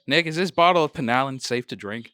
Nick, is this bottle of Penalin safe to drink?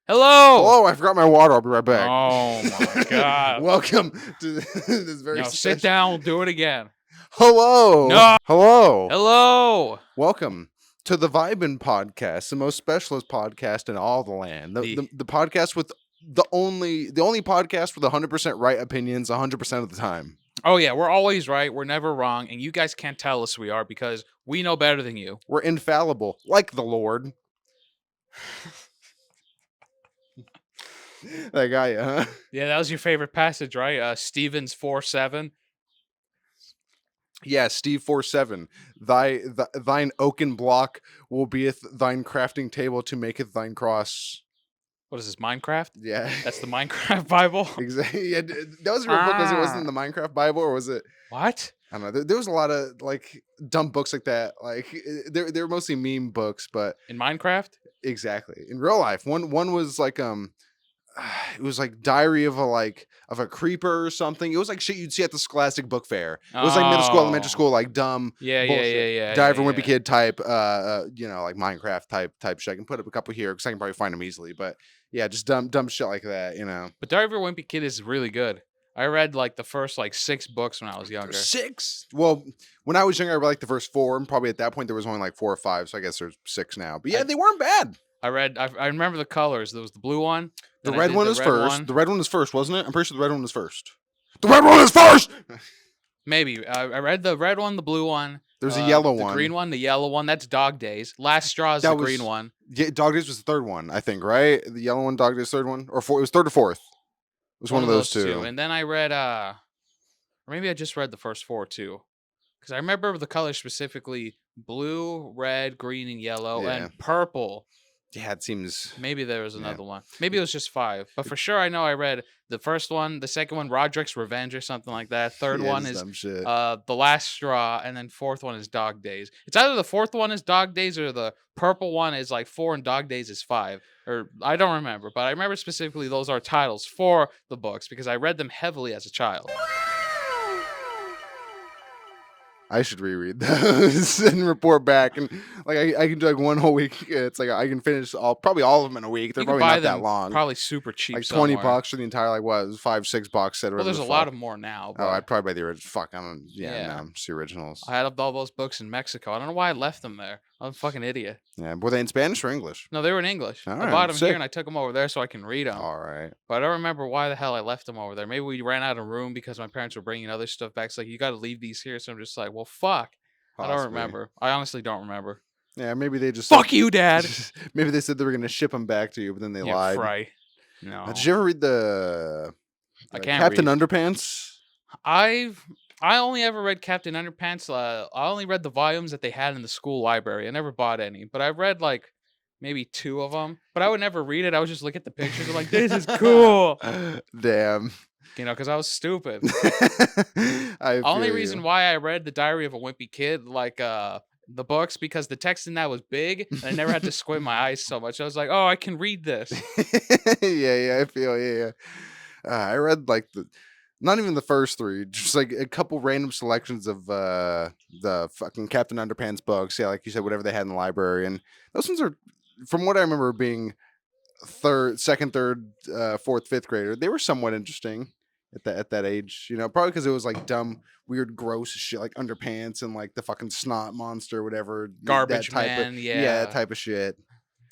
Hello. Hello, I forgot my water. I'll be right back. Oh my god. Welcome to this very No, sit special- down. We'll do it again. Hello. No. Hello. Hello. Welcome to the Vibin podcast, the most specialist podcast in all the land. The podcast with the only podcast with 100% right opinions 100% of the time. Oh yeah, we're always right. We're never wrong, and you guys can't tell us we are because we know better than you. We're infallible, like the Lord. That guy, huh? Yeah, that was your favorite passage, right? Stevens 4:7. Yeah, Steve 47. Thine oaken block will beeth thine crafting table to maketh thine cross. What is this, Minecraft? Yeah, That's the Minecraft Bible. exactly. Yeah, that was a real book. It wasn't in the Minecraft Bible, or was it? What? I don't know. There was a lot of like dumb books like that. Like they're mostly meme books, but In Minecraft? exactly in real life. One was like it was like Diary of a Creeper or something. It was like shit you'd see at the Scholastic Book Fair. It was like middle school, elementary school, like dumb Yeah, bullshit. yeah. Diary of a Wimpy Kid type, like Minecraft type shit. I can put up a couple here because I can probably find them easily. But yeah, just dumb shit like that, But Diary of a Wimpy Kid is really good. I read like the first 6 books when I was younger. 6? Well, when I was younger, I read like the first 4, and probably at that point there was only like 4 or 5, so I guess there's 6 now. But yeah, they weren't bad. I remember the colors. There was the blue one. The then red one the was red first. one. The red one was first, wasn't it? I'm pretty sure the red one was first. The red one is first! Maybe. I read the red one, the blue one. There's a yellow the one. green one, the yellow one. That's Dog Days. Last Straw is the green one. Yeah, Dog Days was the third one, I think, right? The yellow one, Dog Days, third one? Or four, it was third or fourth. It was one of those two. And then I read, or maybe I just read the first 4 too. Because I remember the colors specifically blue, red, green, and yellow, and purple. Yeah, it seems... Maybe there was another one. Maybe it was just 5. But for sure, I know I read the first one, the second one, Roderick's Revenge or something like that. Third one is The Last Straw, and then fourth one is Dog Days. It's either the fourth one is Dog Days or the purple one is 4 and Dog Days is 5. Or I don't remember, but I remember specifically those are titles for the books because I read them heavily as a child. I should reread those and report back, and I can do one whole week. It's like I can finish probably all of them in a week. They're probably not that long. Probably super cheap. Like $20 for the entire $5-6 box set. Well, there's a lot of more now. But... Oh, I'd probably buy the original. Fuck, I don't. Yeah, no, it's the originals. I had all those books in Mexico. I don't know why I left them there. I'm a fucking idiot. Yeah, were they in Spanish or English? No, they were in English. I bought them here and I took them over there so I can read them. All right. But I don't remember why the hell I left them over there. Maybe we ran out of room because my parents were bringing other stuff back. It's like, you got to leave these here. So I'm just like, well, fuck. Possibly. I don't remember. I honestly don't remember. Yeah, maybe they just... Fuck you, Dad! Maybe they said they were going to ship them back to you, but then they lied. Right. No. Did you ever read the I can't Captain read. Underpants? I only ever read Captain Underpants. I only read the volumes that they had in the school library. I never bought any, but I read maybe 2 of them. But I would never read it. I would just look at the pictures and like, this is cool. Damn. Because I was stupid. The only reason why I read the Diary of a Wimpy Kid, the books, because the text in that was big, and I never had to squint my eyes so much. I was like, oh, I can read this. yeah, I feel, yeah. I read not even the first 3, just a couple random selections of the fucking Captain Underpants books. Yeah, like you said, whatever they had in the library, and those ones are, from what I remember, being second, third, fourth, fifth grader. They were somewhat interesting at that age, probably because it was dumb, weird, gross shit like Underpants and the fucking snot monster, whatever, Garbage that type Man, of, that type of shit.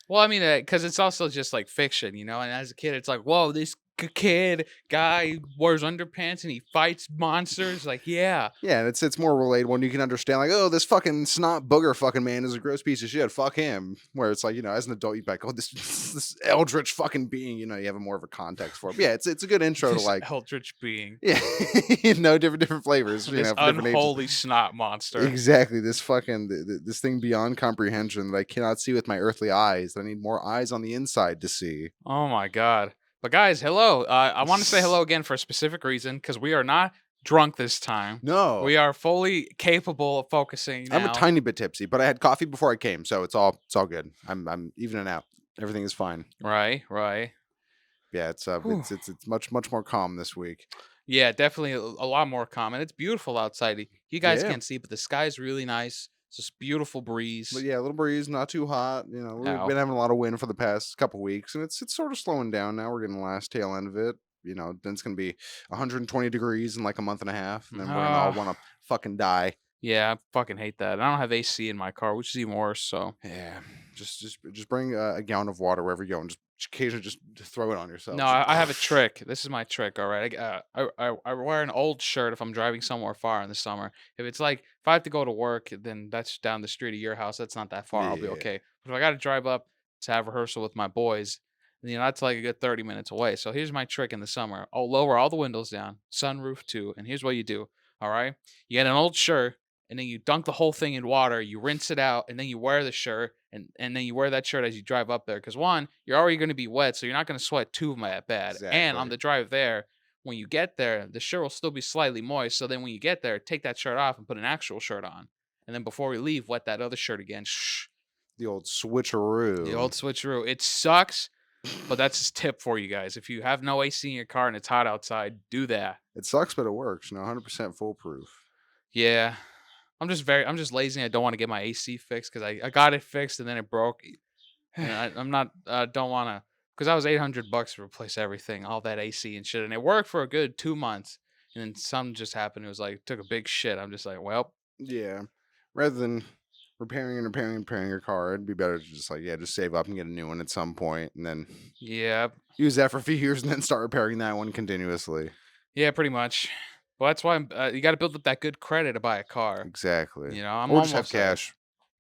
Well, I mean, because it's also just fiction, and as a kid, it's like, whoa, this kid guy wears underpants and he fights monsters. Yeah, and it's more relatable, and you can understand oh, this fucking snot booger fucking man is a gross piece of shit, fuck him. Where it's as an adult, you'd be like, oh, this eldritch fucking being, you have more of a context for it. But yeah, it's a good intro this to eldritch being. Yeah, different flavors. This unholy snot monster. Exactly, this fucking this thing beyond comprehension that I cannot see with my earthly eyes. That I need more eyes on the inside to see. Oh my god. But guys, hello. I want to say hello again for a specific reason because we are not drunk this time. No, We are fully capable of focusing I'm a now. tiny bit tipsy, but I had coffee before I came, so it's all good. I'm evening out. Everything is fine. Right, right. Yeah, it's Whew. it's much more calm this week. Yeah, definitely a lot more common. It's beautiful outside. You guys Yeah. can't see, but the sky's really nice. It's just beautiful But breeze. yeah, a little breeze, not too hot. You know, we've Ow. been having a lot of wind for the past couple weeks, and it's sort of slowing down now. We're getting the last tail end of it. You know, then it's gonna be 120 degrees in like a month and a half, and then we're gonna all Ah, want to fucking die. yeah, I fucking hate that. I don't have AC in my car, which is even worse. So Yeah, just bring a gallon of water wherever you go, and just occasionally just throw it on no, yourself. I have a trick. This is my trick. All right, I wear an old shirt if I'm driving somewhere far in the summer. If it's like if I have to go to work, then that's down the street of your house. That's not that far. I'll be Yeah, okay. But if I got to drive up to have rehearsal with my boys, then, that's like a good 30 minutes away. So here's my trick in the summer. I'll lower all the windows down, sunroof too, and here's what you do. All right, you get an old shirt. And then you dunk the whole thing in water, you rinse it out, and then you wear the shirt, and then you wear that shirt as you drive up there. Because one, you're already going to be wet, so you're not going to sweat too bad. And on exactly. the drive there, when you get there, the shirt will still be slightly moist. So then when you get there, take that shirt off and put an actual shirt on. And then before we leave, wet that other shirt again. Shh. The old The old switcheroo. switcheroo. It sucks, but that's a tip for you guys. If you have no AC in your car and it's hot outside, do that. It sucks, but it works. 100% foolproof. Yeah. I'm just lazy. I don't want to get my AC fixed because I got it fixed and then it broke. And I'm not don't want to because I was $800 to replace everything, all that AC and shit, and it worked for a good 2 months. And then something just happened. It was like took a big shit. I'm just like, well, Yeah. Rather than repairing your car, it'd be better to just just save up and get a new one at some point, and then yeah, use that for a few years, and then start repairing that one continuously. yeah, pretty much. Well, that's why you got to build up that good credit to buy a car. Exactly. I'm Or just have almost there. cash.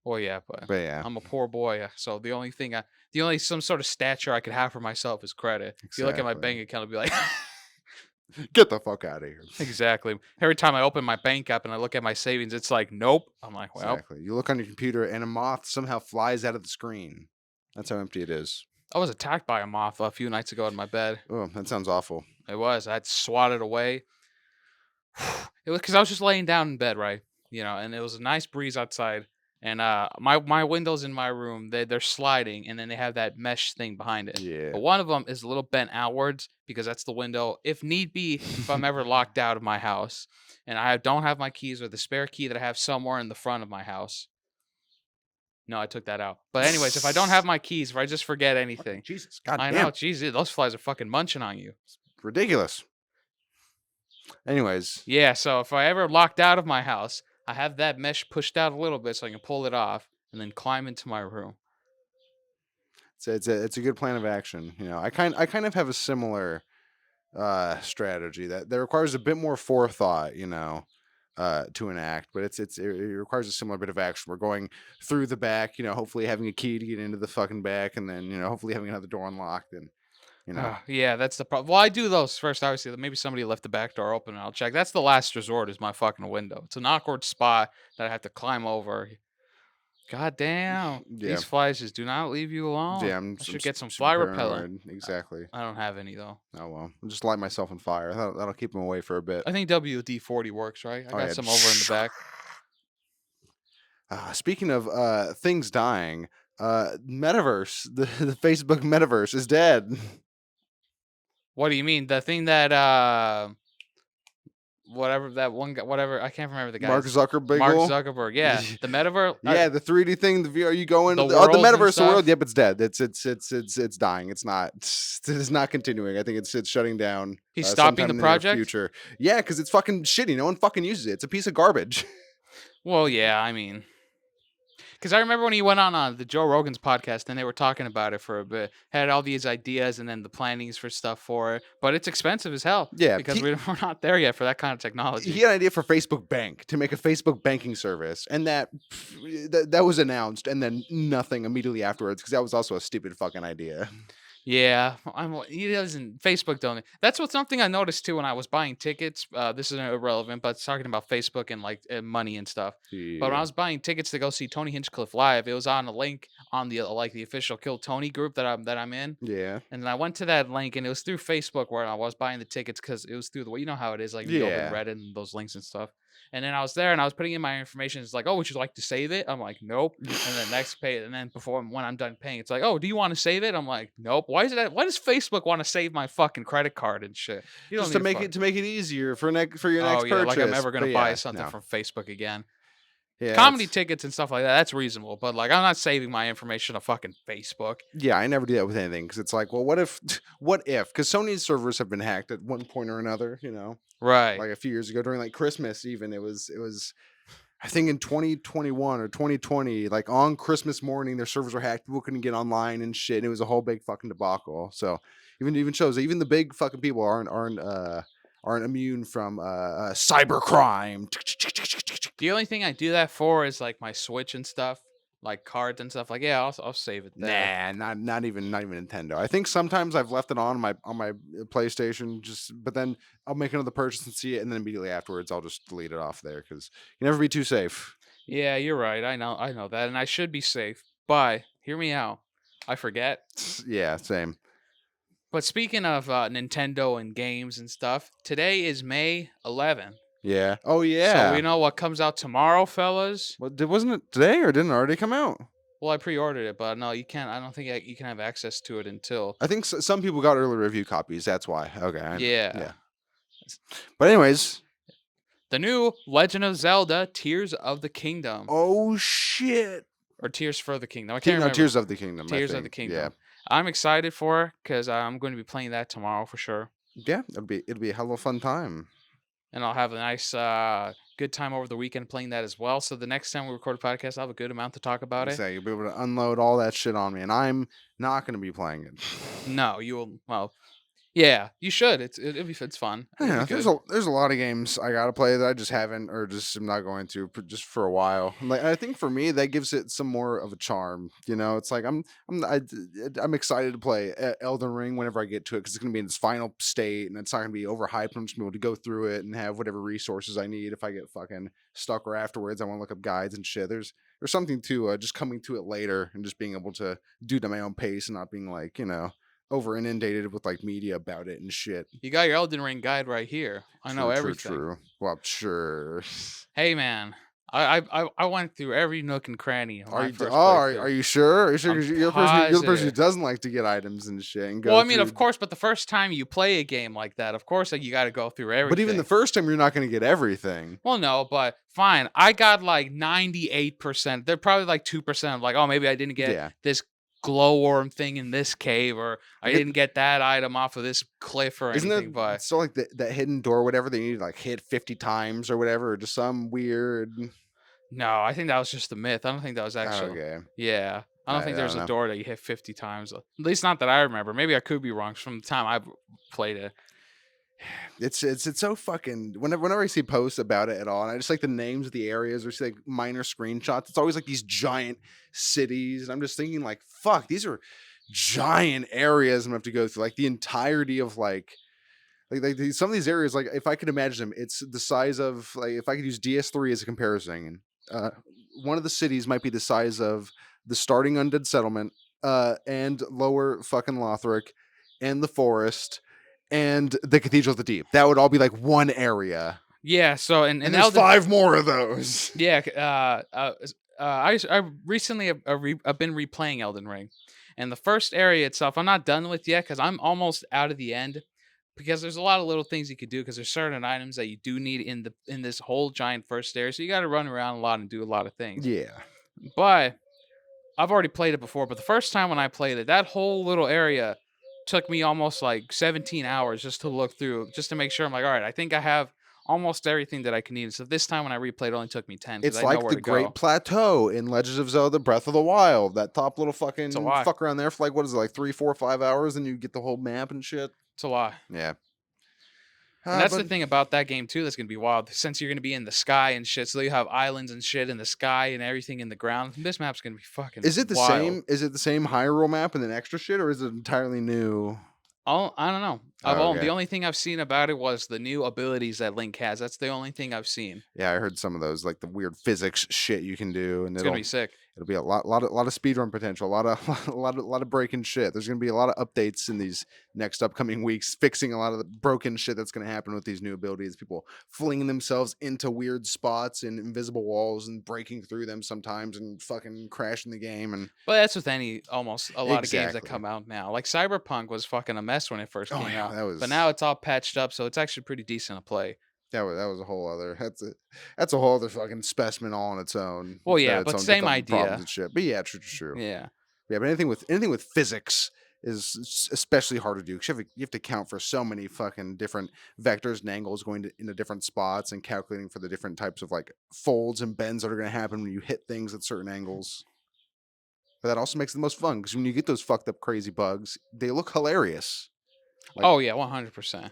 Oh yeah, but But yeah, I'm a poor boy, so the only some sort of stature I could have for myself is credit. If you look at my exactly. bank account, it'll be like. Get the fuck out of here. Exactly. Every time I open my bank app and I look at my savings, it's like, nope. I'm like, well, Exactly. You look on your computer, and a moth somehow flies out of the screen. That's how empty it is. I was attacked by a moth a few nights ago in my bed. Oh, that sounds awful. It was. I had swatted away. It was because I was just laying down in bed, right? And it was a nice breeze outside. And my windows in my room, they're sliding, and then they have that mesh thing behind it. Yeah. But one of them is a little bent outwards because that's the window, if need be, if I'm ever locked out of my house, and I don't have my keys or the spare key that I have somewhere in the front of my house. No, I took that out. But anyways, if I don't have my keys, if I just forget anything, Jesus, I know, goddamn, jeez, those flies are fucking munching on you. ridiculous. Anyways, Yeah, so if I ever locked out of my house, I have that mesh pushed out a little bit so I can pull it off and then climb into my room. it's a good plan of action. I kind of have a similar strategy that requires a bit more forethought. To enact, but it requires a similar bit of action. We're going through the back, hopefully having a key to get into the fucking back, and then hopefully having another door unlocked, and Yeah, that's the problem. Well, I do those first, obviously. Maybe somebody left the back door open and I'll check. That's the last resort is my fucking window. It's an awkward spot that I have to climb over. God damn. yeah, These flies just do not leave you alone. yeah. I should get some Super fly repellent. paranoid. Exactly. I don't have any though. Oh well, I'll just light myself on fire. That'll keep them away for a bit. I think WD-40 works, right? I Oh got yeah. some over in the back. Speaking of things dying, metaverse, the Facebook metaverse is dead. What do you mean? The thing that whatever that one guy, whatever I can't remember the guy's Mark Zuckerberg. Mark Zuckerberg. Yeah, the metaverse. Yeah, the 3D thing. The VR. You go into The the worlds and metaverse. The world. stuff? Yep, it's dead. It's dying. It's not. It's not continuing. I think it's shutting down. He's stopping sometime the in the near project. future. Yeah, because it's fucking shitty. No one fucking uses it. It's a piece of garbage. Well, yeah, I mean, because I remember when he went on the Joe Rogan's podcast and they were talking about it for a bit, had all these ideas and then the plannings for stuff for it, but it's expensive as hell. Yeah, because we're not there yet for that kind of technology. He had an idea for Facebook Bank to make a Facebook banking service, and that was announced, and then nothing immediately afterwards because that was also a stupid fucking idea. Yeah, he doesn't. Facebook don't. That's what something I noticed too when I was buying tickets. This is irrelevant, but it's talking about Facebook and like money and stuff. But when I Yeah. was buying tickets to go see Tony Hinchcliffe live, it was on a link on the like the official Kill Tony group that I'm in. Yeah. And then I went to that link, and it was through Facebook where I was buying the tickets because it was through the way you know how it is, like you open Yeah. Reddit and those links and stuff. And then I was there, and I was putting in my information. It's like, oh, would you like to save it? I'm like, nope. And then next pay, and then when I'm done paying, it's like, oh, do you want to save it? I'm like, nope. Why is it? Why does Facebook want to save my fucking credit card and shit? You don't Just need to fuck. to make it easier for your Oh next yeah, like I'm purchase. ever gonna But buy yeah, something no. from Facebook again. Yeah, Comedy tickets and stuff like that, that's reasonable. But like, I'm not saving my information to fucking Facebook. yeah, I never do that with anything because it's like, well, what if, what if? Because Sony's servers have been hacked at one point or another. Right. Like a few years ago during like Christmas, even it was. I think in 2021 or 2020, like on Christmas morning, their servers were hacked. People couldn't get online and shit. And it was a whole big fucking debacle. So even shows that even the big fucking people aren't immune from cyber crime. The only thing I do that for is like my Switch and stuff, like cards and stuff. Like, yeah, I'll save it there. Nah, not even Nintendo. I think sometimes I've left it on my PlayStation, but then I'll make another purchase and see it, and then immediately afterwards I'll just delete it off there because you never be too safe. Yeah, you're right. I know that, and I should be safe. But hear me out. I forget. Yeah, same. But speaking of Nintendo and games and stuff, today is May 11th. Yeah. Oh So yeah. we know what comes out tomorrow, fellas. Wasn't it today or didn't it already come out? Well, I pre-ordered it, but no, you can't. I don't think you can have access to it until. I think some people got early review copies. That's why. Okay. Yeah. But anyways. The new Legend of Zelda: Tears of the Kingdom. Oh shit. Or Tears for the Kingdom. I can't remember. Tears of the Kingdom. Tears of the Kingdom. Yeah. I'm excited for because I'm going to be playing that tomorrow for sure. Yeah, it'll be a hell of a fun time. And I'll have a nice, good time over the weekend playing that as well. So the next time we record a podcast, I'll have a good amount to talk about it. You'll be able to unload all that shit on me, and I'm not going to be playing it. No, you will. Well, yeah, you should. It's fun. Yeah, there's a lot of games I gotta play that I just haven't, or just am not going to, just for a while. Like I think for me that gives it some more of a charm. It's like I'm excited to play Elden Ring whenever I get to it because it's gonna be in its final state and it's not gonna be overhyped. I'm just gonna be able to go through it and have whatever resources I need if I get fucking stuck or afterwards. I want to look up guides and shit. There's something to just coming to it later and just being able to do it at my own pace and not being like over inundated with like media about it and shit. You got your Elden Ring guide right here. I know everything. True. Well, sure. Hey man, I went through every nook and cranny. Are you sure? Are you sure? Because you're the person who doesn't like to get items and shit. And well, I mean, of course, but the first time you play a game like that, of course, you got to go through everything. But even the first time, you're not going to get everything. Well, no, but fine. I got like 98%. They're probably like 2% of like, oh, maybe I didn't get this glowworm thing in this cave, or I didn't get that item off of this cliff or anything. Isn't it but still like that hidden door, whatever they need to like hit 50 times or whatever, or just some weird? No, I think that was just the myth. I don't think that was actually. Okay. Yeah, I don't think there's a door that you hit 50 times. At least not that I remember. Maybe I could be wrong from the time I played it. It's so fucking whenever I see posts about it at all, and I just like the names of the areas or see like minor screenshots, it's always like these giant cities, and I'm just thinking like, fuck, these are giant areas I'm gonna have to go through, like the entirety of like some of these areas. Like if I could imagine them, it's the size of like if I could use DS3 as a comparison, one of the cities might be the size of the starting undead settlement, and lower fucking Lothric, and the forest. And the Cathedral of the Deep. That would all be like one area. Yeah. So and there's 5 more of those. Yeah. I recently have been replaying Elden Ring, and the first area itself I'm not done with yet because I'm almost out of the end. Because there's a lot of little things you could do because there's certain items that you do need in this whole giant first area. So you got to run around a lot and do a lot of things. Yeah. But I've already played it before. But the first time when I played it, that whole little area took me almost like 17 hours just to look through, just to make sure I'm like, all right, I think I have almost everything that I can need. So this time when I replayed, it only took me 10. It's like the Great Plateau in Legends of Zelda Breath of the Wild. That top little fucking fuck around there for like, what is it, like 3, 4, 5 hours, and you get the whole map and shit. It's a lot. Yeah. And that's the But thing about that game too that's gonna be wild. Since you're gonna be in the sky and shit, so you have islands and shit in the sky and everything in the ground. This map's gonna be fucking is it the wild. same? Is it the same Hyrule map and then extra shit, or is it entirely new? I don't know. Oh, okay. The only thing I've seen about it was the new abilities that Link has. That's the only thing I've seen. Yeah, I heard some of those, like the weird physics shit you can do, and It's gonna be sick. it'll be a lot of speedrun potential, a lot of lot of breaking shit. There's gonna be a lot of updates in these next upcoming weeks, fixing a lot of the broken shit that's gonna happen with these new abilities. People flinging themselves into weird spots and invisible walls and breaking through them sometimes and fucking crashing the game. And But that's with almost a lot of games that exactly. come out now. Like Cyberpunk was fucking a mess when it first Oh came yeah, out, but now it's all patched up, so it's actually pretty decent to play. that was a whole other that's a whole other fucking specimen all on its own. Well, yeah, Its but own same development problems idea. and shit. But yeah, true. Yeah. Yeah, but anything with physics is especially hard to do because you have to count for so many fucking different vectors and angles going into different spots and calculating for the different types of like folds and bends that are going to happen when you hit things at certain angles. But that also makes it the most fun because when you get those fucked up crazy bugs, they look hilarious. Like, Oh yeah, 100%.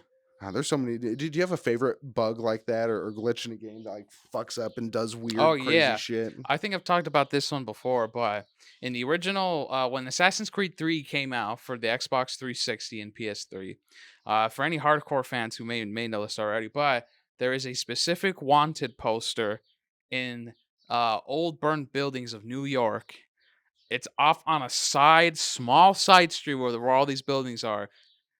there's so many. Did you have a favorite bug like that or glitch in a game that like fucks up and does Oh weird, crazy yeah. shit? I think I've talked about this one before, but in the original, when Assassin's Creed 3 came out for the Xbox 360 and PS3, for any hardcore fans who may know this already, but there is a specific wanted poster in old burned buildings of New York. It's off on a small side street where all these buildings are.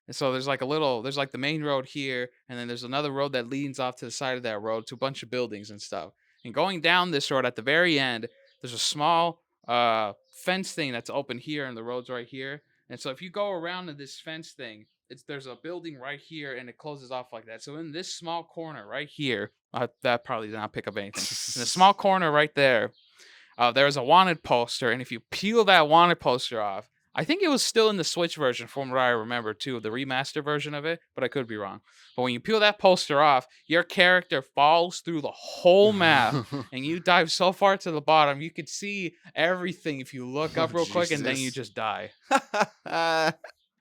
And so there's like the main road here, and then there's another road that leads off to the side of that road to a bunch of buildings and stuff. And going down this road at the very end, there's a small fence thing that's open here, and the road's right here. And so if you go around to this fence thing, there's a building right here, and it closes off like that. So in this small corner right here, that probably did not pick up anything. In the small corner right there, there's a wanted poster, and if you peel that wanted poster off, I think it was still in the Switch version from what I remember too, the remaster version of it, but I could be wrong. But when you peel that poster off, your character falls through the whole map and you dive so far to the bottom, you could see everything if you look Oh up real quick and then you Jesus! just die.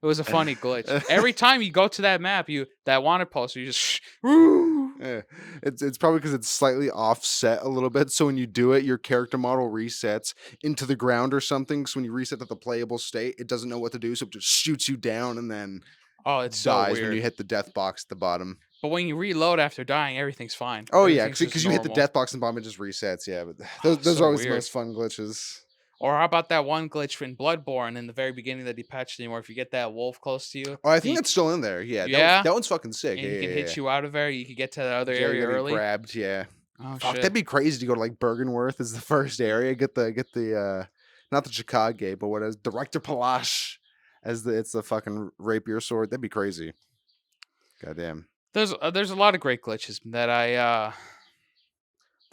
It was a funny glitch. Every time you go to that map, that wanted poster, you just woo. Yeah. It's probably because it's slightly offset a little bit. So when you do it, your character model resets into the ground or something. So when you reset to the playable state, it doesn't know what to do, so it just shoots you down and then Oh, it's so dies when weird. you hit the death box at the bottom. But when you reload after dying, everything's fine. Oh yeah, Everything's just because you hit the normal. death box and bomb, it just resets. Yeah, but those are So always the weird. most fun glitches. Or how about that one glitch in Bloodborne in the very beginning that he patched in, where if you get that wolf close to you, Oh, I think that's still in there. Yeah, yeah, that one's fucking sick. and Yeah, he can yeah, hit yeah. you out of there. You could get to that other Yeah, you area gotta get early. grabbed. Yeah. Oh Fuck, shit! that'd be crazy to go to like Bergenworth as the first area. Get the not the Chicago, but what is Director Palash as it's the fucking rapier sword. That'd be crazy. Goddamn. There's a lot of great glitches that I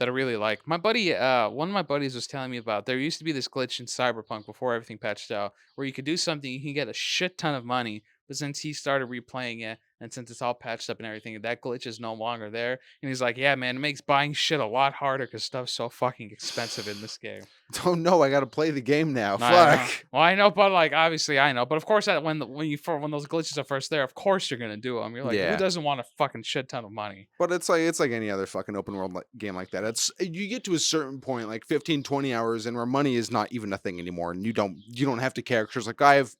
really like. My buddy, one of my buddies was telling me about. There used to be this glitch in Cyberpunk before everything patched out, where you could do something, you can get a shit ton of money. But since he started replaying it, and since it's all patched up and everything, that glitch is no longer there. And he's like, "Yeah, man, it makes buying shit a lot harder because stuff's so fucking expensive in this game." Oh no, I gotta play the game now. I know. Fuck. Well, I know, but like obviously I know. But of course, that when those glitches are first there, of course you're gonna do them. You're like, who Yeah. doesn't want a fucking shit ton of money? But it's like any other fucking open world game like that. It's you get to a certain point, like 15, 20 hours, and where money is not even a thing anymore, and you don't have to characters. Like I have,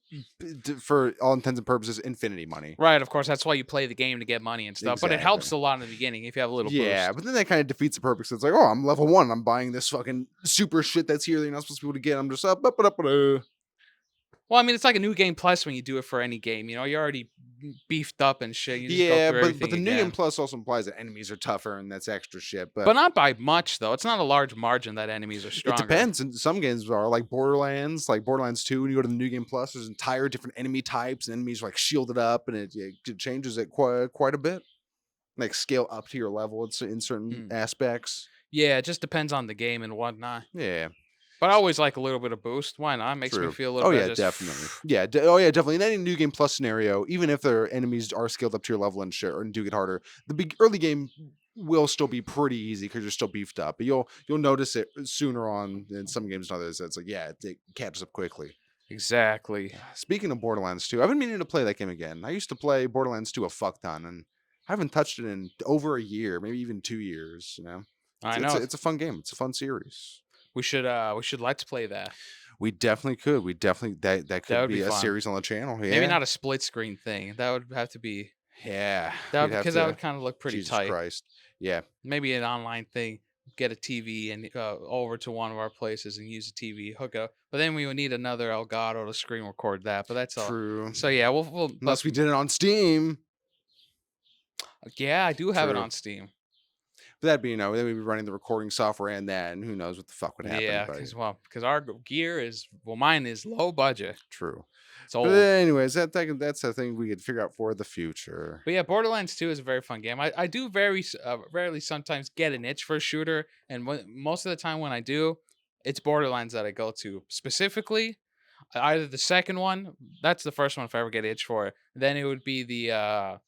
for all intents and purposes, infinity money. Right, of course, that's why you play the game to get money and stuff. But it helps Exactly. a lot in the beginning if you have a little Yeah, boost. but then that kind of defeats the purpose. It's like, oh, I'm level 1. I'm buying this fucking super shit that's here that you're not supposed to be able to get. I'm just up. Well, I mean, it's like a new game plus when you do it for any game. You know, you're already beefed up and shit. You just go Yeah, through everything but the new game again. plus also implies that enemies are tougher and that's extra shit. But not by much, though. It's not a large margin that enemies are It stronger. depends. And some games are like Borderlands 2. When you go to the new game plus, there's entire different enemy types, and enemies are like shielded up, and it changes it quite a bit. Like scale up to your level in certain aspects. Yeah, it just depends on the game and whatnot. Yeah. But I always like a little bit of boost. Why not? Makes me True. feel a little bit. Yeah, definitely. Yeah. Definitely. In any new game plus scenario, even if their enemies are scaled up to your level and shit, or do get harder, the big early game will still be pretty easy because you're still beefed up. But you'll notice it sooner on in some games than others. It's like it catches up quickly. Exactly. Speaking of Borderlands 2, I've been meaning to play that game again. I used to play Borderlands 2 a fuck ton, and I haven't touched it in over a year, maybe even 2 years. You know, I know. it's a fun game. It's a fun series. We should let's play that. We definitely could. We definitely that That could would be be a fun. series on the channel. Yeah. Maybe not a split screen thing. That would have to be. Yeah. Because that would kind of look pretty Jesus tight. Christ. Yeah. Maybe an online thing. Get a TV and over to one of our places and use a TV hookup. But then we would need another Elgato to screen record that. But that's all. True. So yeah, we'll Unless we did it on Steam. Yeah, I do have it True. on Steam. But that'd be, then we'd be running the recording software and that, and who knows what the fuck would happen. Yeah, because our gear is mine is low budget. True. It's old. But anyways, that's the thing we could figure out for the future. But yeah, Borderlands 2 is a very fun game. I do very rarely sometimes get an itch for a shooter, and most of the time when I do, it's Borderlands that I go to specifically. Either the second one, that's the first one if I ever get itch for it. Then it would be the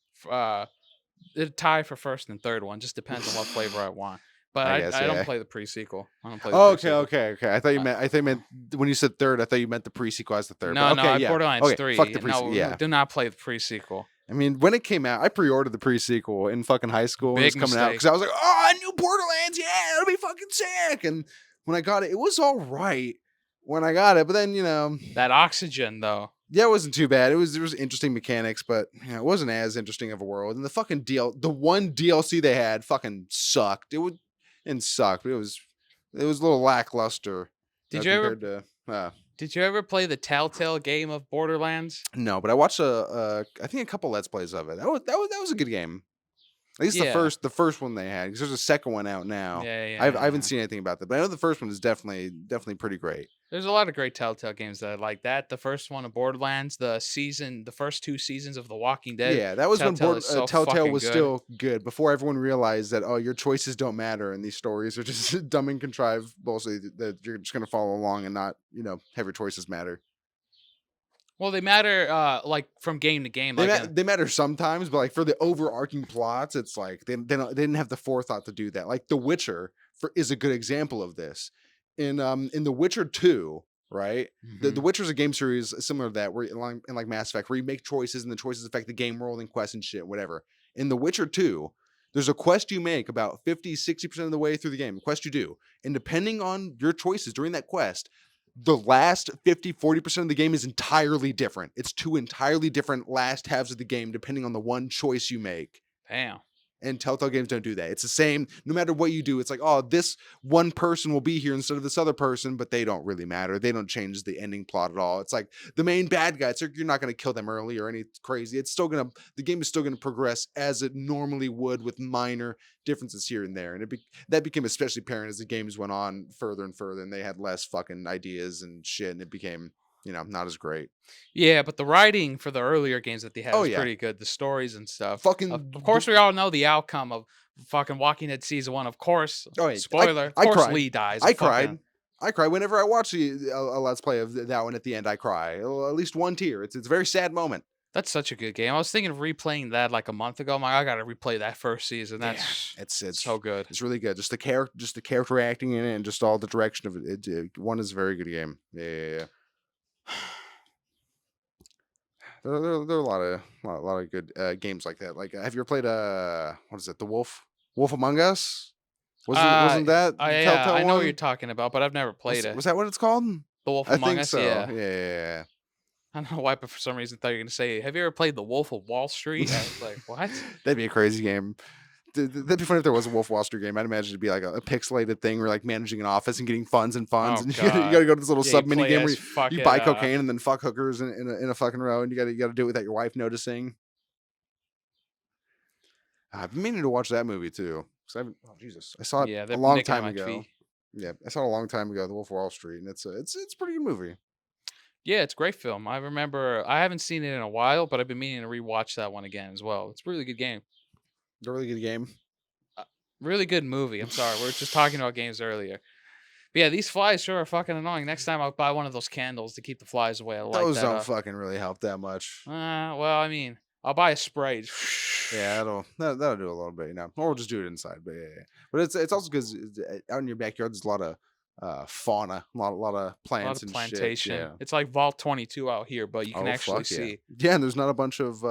tie for first and third one. Just depends on what flavor I want. But I don't play the pre-sequel. I don't play the pre-sequel. Okay. I thought you meant when you said third, I thought you meant the pre-sequel as the third. No, Borderlands 3. Fuck the pre-sequel. No, do not play the pre-sequel. I mean, when it came out, I pre-ordered the pre-sequel in fucking high school. Big it was coming out because I was like, oh, new Borderlands, yeah, it'll be fucking sick. And when I got it was all right when I got it, but then that oxygen though. Yeah, it wasn't too bad. There was interesting mechanics, but it wasn't as interesting of a world. And the fucking the one DLC they had fucking sucked. It sucked. But it was a little lackluster. Did you ever play the Telltale game of Borderlands? No, but I watched I think a couple Let's Plays of it. That was a good game. At least the first one they had, because there's a second one out now. Yeah. I haven't seen anything about that, but I know the first one is definitely pretty great. There's a lot of great Telltale games that I like. That the first one of Borderlands, the first 2 seasons of The Walking Dead. Yeah, that was Telltale when Telltale was still good. Before everyone realized that your choices don't matter and these stories are just dumb and contrived bullshit that you're just gonna follow along and not have your choices matter. Well, they matter like from game to game. They matter sometimes, but like for the overarching plots, it's like they didn't have the forethought to do that. Like The Witcher is a good example of this. In The Witcher 2, right? Mm-hmm. The Witcher is a game series similar to that, where in like Mass Effect, where you make choices and the choices affect the game world and quests and shit, whatever. In The Witcher 2, there's a quest you make about 50-60% of the way through the game. A quest you do, and depending on your choices during that quest, the last 50-40% of the game is entirely different. It's 2 entirely different last halves of the game depending on the one choice you make. Damn. And Telltale games don't do that. It's the same no matter what you do. It's like, oh, this one person will be here instead of this other person, but they don't really matter. They don't change the ending plot at all. It's like the main bad guy. It's like you're not going to kill them early or any crazy. The game is still going to progress as it normally would with minor differences here and there. And that became especially apparent as the games went on further and further, and they had less fucking ideas and shit, and it became not as great. Yeah, but the writing for the earlier games that they had was pretty good. The stories and stuff. Of course, we all know the outcome of fucking Walking Dead season 1. Of course, spoiler. Of course, Lee dies. I cried. I cry whenever I watch a Let's Play of that one. At the end, I cry. At least one tear. It's a very sad moment. That's such a good game. I was thinking of replaying that like a month ago. I gotta replay that first season. That's it's so good. It's really good. Just the character acting in it, and just all the direction of it. One is a very good game. Yeah. There are a lot of good games like that. Like, have you ever played what is it? The Wolf Among Us? Wasn't that Telltale I know one? what you're talking about, but I've never played it. Was that what it's called? The Wolf Among Us. So. Yeah. I don't know why, but for some reason I thought you were gonna say, "Have you ever played The Wolf of Wall Street?" I was like, "What?" That'd be a crazy game. That'd be funny if there was a Wolf Wall Street game. I'd imagine it'd be like a pixelated thing where like managing an office and getting funds, and you gotta go to this little sub mini game where you buy cocaine and then fuck hookers in a fucking row, and you gotta do it without your wife noticing. I've been meaning to watch that movie too. Jesus, I saw it a long time ago. Yeah, I saw it a long time ago, The Wolf of Wall Street, and it's a pretty good movie. Yeah, it's a great film. I remember I haven't seen it in a while, but I've been meaning to rewatch that one again as well. It's a really good game. It's a really good game. Really good movie. I'm sorry. We were just talking about games earlier. But yeah, these flies sure are fucking annoying. Next time I'll buy one of those candles to keep the flies away. Those don't fucking really help that much. Well, I mean, I'll buy a spray. Yeah, that'll do a little bit, or we'll just do it inside. But yeah. But it's also because out in your backyard there's a lot of fauna, a lot of plants, and plantation. Shit. Yeah. It's like Vault 22 out here, but you can actually see. Yeah, and there's not a bunch of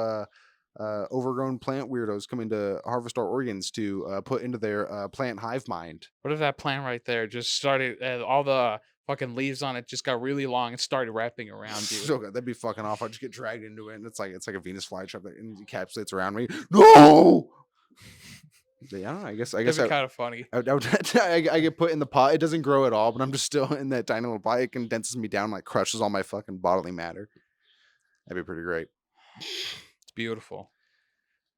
overgrown plant weirdos coming to harvest our organs to put into their plant hive mind. What if that plant right there just started, all the fucking leaves on it just got really long and started wrapping around you? So good. That'd be fucking awful. I just get dragged into it, and it's like a Venus flytrap that encapsulates around me. No. Yeah, I don't know. I guess That'd be kind of funny. I get put in the pot. It doesn't grow at all, but I'm just still in that tiny little pot. It condenses me down, like crushes all my fucking bodily matter. That'd be pretty great. It's beautiful.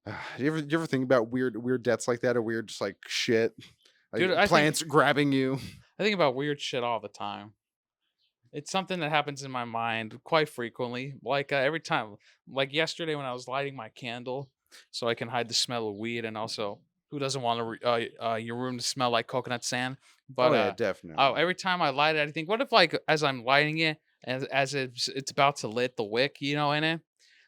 Do you ever think about weird deaths like that, or weird just like shit, like Dude, plants grabbing you? I think about weird shit all the time. It's something that happens in my mind quite frequently. Like every time, like yesterday when I was lighting my candle, so I can hide the smell of weed, and also who doesn't want your room to smell like coconut sand? But Oh yeah, definitely. every time I light it, I think, what if like as I'm lighting it, as it's about to lit the wick, in it.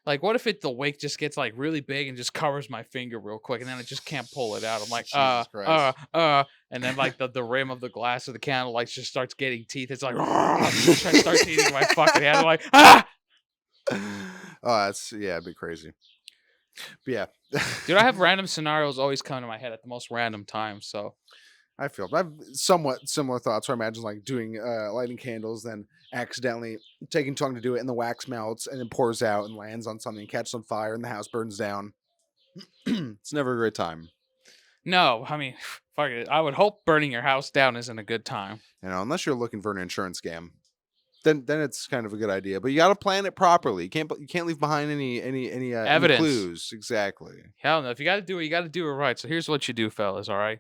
Like, what if the wick just gets like really big and just covers my finger real quick, and then I just can't pull it out? I'm like, Jesus Christ. and then like the rim of the glass of the candle like just starts getting teeth. It's like, starts eating my fucking head. I'm like, ah! Oh, it'd be crazy. But yeah, Dude, I have random scenarios always come to my head at the most random times. So I have somewhat similar thoughts. Where I imagine like doing lighting candles, then accidentally taking too long to do it, and the wax melts and then pours out and lands on something, catches on fire, and the house burns down. It's never a great time. No, I mean, fuck it. I would hope burning your house down isn't a good time. Unless you're looking for an insurance scam, then it's kind of a good idea. But you got to plan it properly. You can't leave behind any Evidence. any clues. Exactly. Hell no. If you got to do it, you got to do it right. So here's what you do, fellas. All right.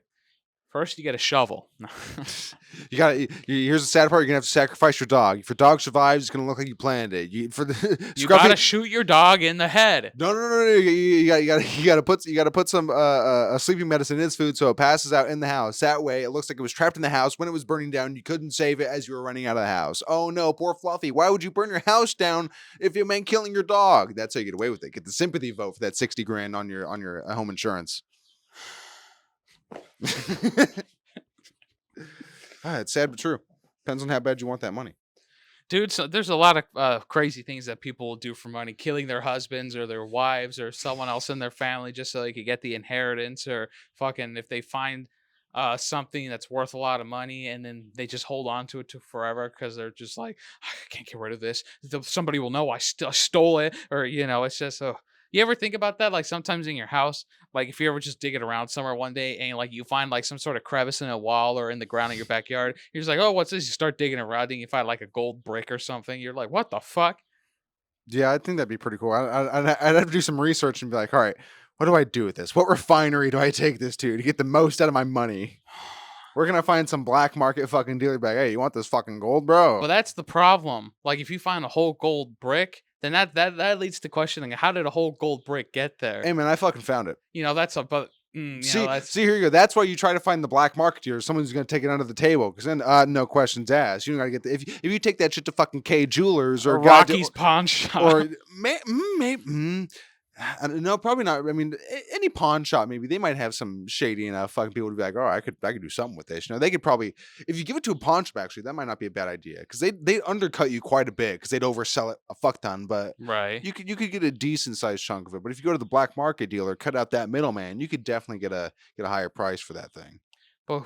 First, you get a shovel. Here's the sad part: you're gonna have to sacrifice your dog. If your dog survives, it's gonna look like you planned it. You gotta shoot your dog in the head. No. You gotta put some a sleeping medicine in its food so it passes out in the house. That way, it looks like it was trapped in the house when it was burning down. You couldn't save it as you were running out of the house. Oh no, poor Fluffy. Why would you burn your house down if it meant killing your dog? That's how you get away with it. Get the sympathy vote for that $60,000 on your home insurance. It's sad but true. Depends on how bad you want that money, dude. So there's a lot of crazy things that people will do for money, killing their husbands or their wives or someone else in their family just so they could get the inheritance, or fucking if they find something that's worth a lot of money and then they just hold on to it forever because they're just like, I can't get rid of this. Somebody will know I stole it, or it's just so. You ever think about that? Like sometimes in your house, like if you ever just digging around somewhere one day and like you find like some sort of crevice in a wall or in the ground in your backyard, you're just like, oh, what's this? You start digging around and you find like a gold brick or something. You're like, what the fuck? Yeah, I think that'd be pretty cool. I'd have to do some research and be like, all right, what do I do with this? What refinery do I take this to get the most out of my money? Where can I find some black market fucking dealer bag? Hey, you want this fucking gold, bro? Well, that's the problem. Like if you find a whole gold brick, then that leads to questioning how did a whole gold brick get there? Hey man, I fucking found it. That's a but. See, here you go. That's why you try to find the black market dealer. Someone who's going to take it under the table, because then no questions asked. You don't got to get if you take that shit to fucking K Jewelers or Rocky's pawn shop or no, probably not. I mean, any pawn shop, maybe they might have some shady enough fucking people to be like, oh, I could do something with this. They could probably, if you give it to a pawn shop, actually, that might not be a bad idea because they undercut you quite a bit because they'd oversell it a fuck ton. But right, you could get a decent sized chunk of it. But if you go to the black market dealer, cut out that middleman, you could definitely get a higher price for that thing. But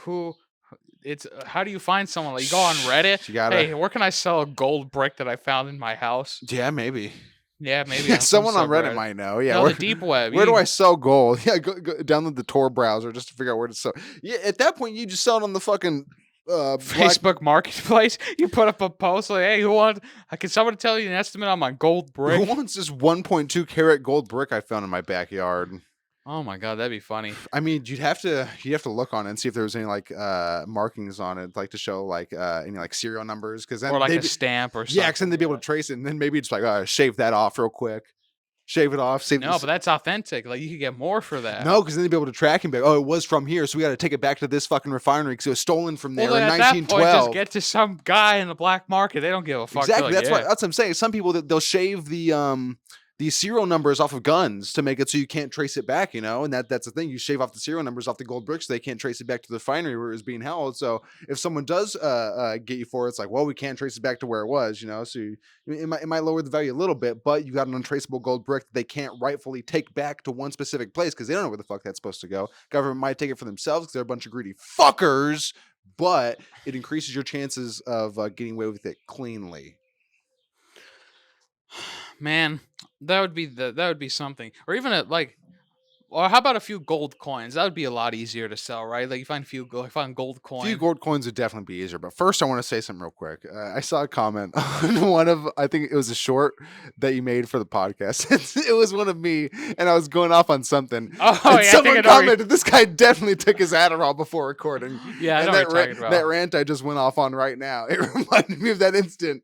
how do you find someone? Like you go on Reddit. Hey, where can I sell a gold brick that I found in my house? Yeah, maybe. Yeah, maybe someone on Reddit might know. Yeah, the deep web. Where do I sell gold? Yeah, go download the Tor browser just to figure out where to sell. Yeah, at that point, you just sell it on the fucking Facebook Marketplace. You put up a post like, "Hey, can someone tell you an estimate on my gold brick? Who wants this 1.2 karat gold brick I found in my backyard?" Oh my god, that'd be funny. I mean, you'd have to look on it and see if there was any like markings on it, like to show like any like serial numbers, because then or like a stamp or something. Yeah, because then they'd be able to trace it, and then maybe it's like shave that off real quick, shave it off. No, but that's authentic. Like you could get more for that. No, because then they'd be able to track him back. Oh, it was from here, so we got to take it back to this fucking refinery because it was stolen from there in 1912. That point, just get to some guy in the black market. They don't give a fuck. Exactly. That's what I'm saying. Some people they'll shave the the serial numbers off of guns to make it so you can't trace it back, you know, and that's the thing. You shave off the serial numbers off the gold bricks, so they can't trace it back to the refinery where it was being held. So if someone does get you for it, it's like, well, we can't trace it back to where it was, you know. So it might lower the value a little bit, but you got an untraceable gold brick that they can't rightfully take back to one specific place because they don't know where the fuck that's supposed to go. Government might take it for themselves because they're a bunch of greedy fuckers, but it increases your chances of getting away with it cleanly. Man, that would be something. Or even or how about a few gold coins? That would be a lot easier to sell, right? Like you find gold coins. A few gold coins would definitely be easier. But first, I want to say something real quick. I saw a comment on one of, I think it was a short that you made for the podcast. It was one of me, and I was going off on something. Oh, and yeah, someone commented, this guy definitely took his Adderall before recording. Yeah, I know and what you're talking about. that rant I just went off on right now, it reminded me of that instant.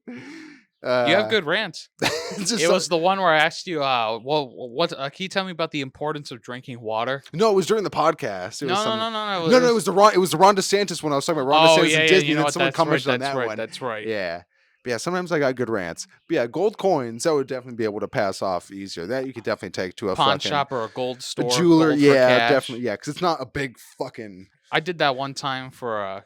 You have good rants. It was the one where I asked you, can you tell me about the importance of drinking water? No, it was during the podcast. No. It was the Ron DeSantis when I was talking about Ron DeSantis and Disney. You know and someone commented on that one. That's right. Yeah. But yeah, sometimes I got good rants. But yeah, gold coins, that would definitely be able to pass off easier. That you could definitely take to a pawn shop or a gold store. A jeweler, yeah, definitely. Yeah, because it's not a big fucking... I did that one time for...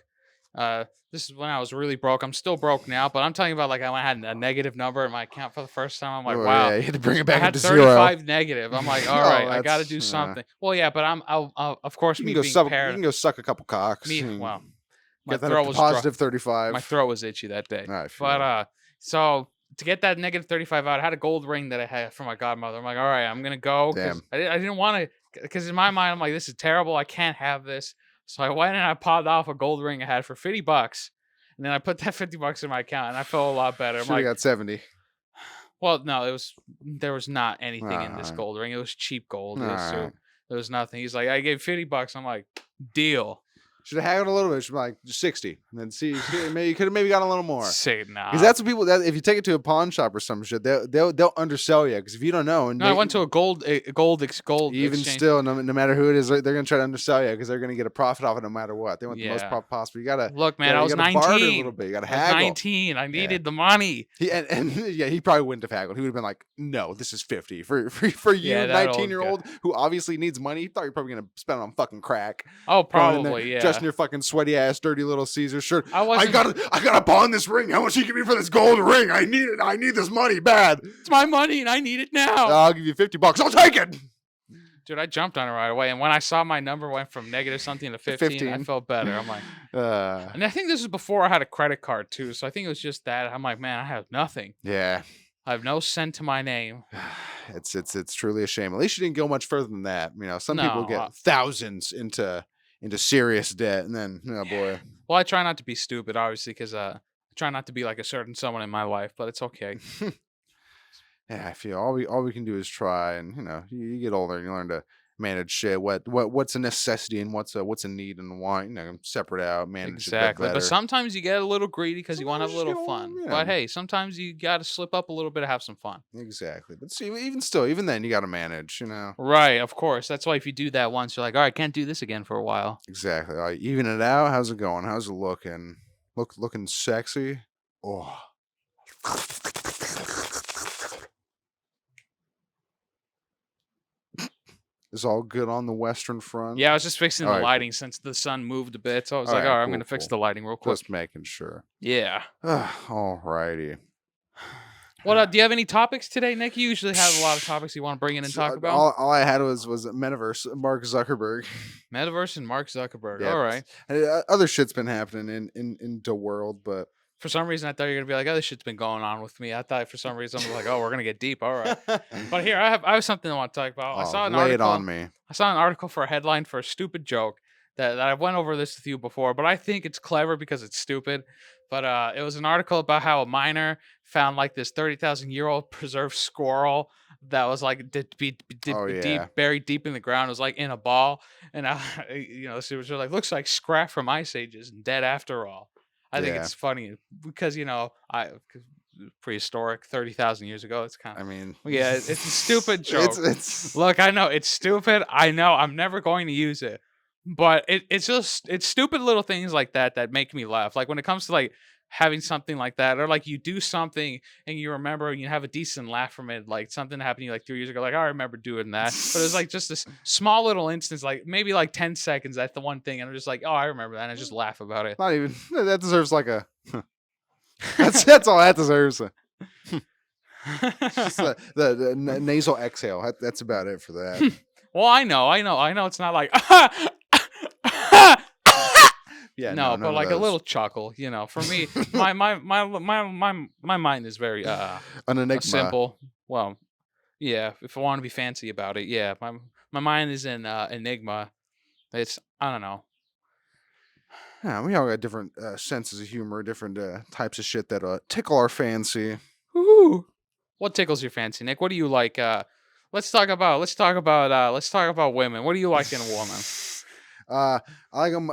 this is when I was really broke. I'm still broke now, but I'm talking about like I had a negative number in my account for the first time. I'm like, wow, yeah, you had to bring it back I had to 35 negative. I'm like, all right, I got to do that's, something. Well, yeah, but I'll of course you me can go being suck, paranoid. you can go suck a couple cocks. Well, my get that throat up to was positive 35. My throat was itchy that day. I feel But so to get that negative 35 out, I had a gold ring that I had from my godmother. I'm like, all right, I'm gonna go. Damn. I didn't want to, because in my mind I'm like, this is terrible. I can't have this. So I went and I popped off a gold ring I had for $50. And then I put that $50 in my account, and I felt a lot better. Should have got 70. Well, no, there was not anything in this gold ring. It was cheap gold. There was nothing. He's like, I gave $50. I'm like, deal. Should have haggled a little bit. Should be like 60, and then see. Maybe you could have maybe got a little more. Say nah. Because that's what people. If you take it to a pawn shop or some shit, they'll undersell you. Because if you don't know, I went to a gold even exchange. Still, no matter who it is, they're gonna try to undersell you because they're gonna get a profit off it no matter what. They want the most profit possible. You gotta look, man. I was 19. Barter a little bit. You gotta haggle. 19. I needed the money. He probably wouldn't have haggled. He would have been like, "No, this is 50 for you, 19-year-old who obviously needs money. He thought you're probably gonna spend it on fucking crack. Oh, probably, yeah. Dressed in your fucking sweaty ass, dirty little Caesar shirt. I gotta pawn this ring. How much you give me for this gold ring? I need it. I need this money bad. It's my money and I need it now. I'll give you $50. I'll take it. Dude, I jumped on it right away. And when I saw my number went from negative something to 15, I felt better. I'm like, and I think this is before I had a credit card too. So I think it was just that. I'm like, man, I have nothing. Yeah. I have no cent to my name. It's truly a shame. At least you didn't go much further than that. You know, some people get thousands into serious debt, and then, oh boy. Well, I try not to be stupid, obviously, because I try not to be like a certain someone in my life, but it's okay. Yeah, I feel all we can do is try, and you know, you get older and you learn to manage shit. What's a necessity and what's a need and a want. You know, separate out, manage exactly. It but sometimes you get a little greedy because you want to have a little fun. Yeah. But hey, sometimes you got to slip up a little bit to have some fun. Exactly. But see, even then, you got to manage. You know. Right. Of course. That's why if you do that once, you're like, all right, can't do this again for a while. Exactly. All right, even it out. How's it going? How's it looking? Looking sexy. Oh. Is all good on the Western Front? Yeah, I was just fixing the lighting since the sun moved a bit. So I was like, all right, I'm going to fix the lighting real quick. Just making sure. Yeah. All righty. What do you have any topics today, Nick? You usually have a lot of topics you want to bring in and talk about. All I had was Metaverse, Mark Zuckerberg. Metaverse and Mark Zuckerberg. Yeah, all right. Other shit's been happening in the world, but for some reason, I thought you were gonna be like, "Oh, this shit's been going on with me." I thought for some reason I'm like, "Oh, we're gonna get deep." All right, but here I have something I want to talk about. I saw an article. Lay it on me. I saw an article for a headline for a stupid joke that I went over this with you before, but I think it's clever because it's stupid. But it was an article about how a miner found like this 30,000-year-old preserved squirrel that was like buried deep in the ground. It was like in a ball, and so it was like looks like scrap from ice ages and dead after all. I think it's funny because prehistoric 30,000 years ago. It's kind of. I mean, yeah, it's a stupid joke. It's Look, I know it's stupid. I know I'm never going to use it, but it's stupid little things like that make me laugh. Like when it comes to like having something like that, or like you do something and you remember and you have a decent laugh from it, like something happened to you like 3 years ago, like, "Oh, I remember doing that," but it was like just this small little instance, like maybe like 10 seconds. That's the one thing, and I'm just like, "Oh, I remember that," and I just laugh about it. Not even that deserves like a. That's all that deserves. Just the nasal exhale. That's about it for that. Well, I know. It's not like Yeah, no, none but of like a those. little chuckle, For me, my mind is very An enigma. simple. Well, yeah, if I want to be fancy about it, yeah, my mind is in enigma. It's I don't know. Yeah, we all got different senses of humor, different types of shit that tickle our fancy. Woo! What tickles your fancy, Nick? What do you like? Let's talk about women. What do you like in a woman? I like them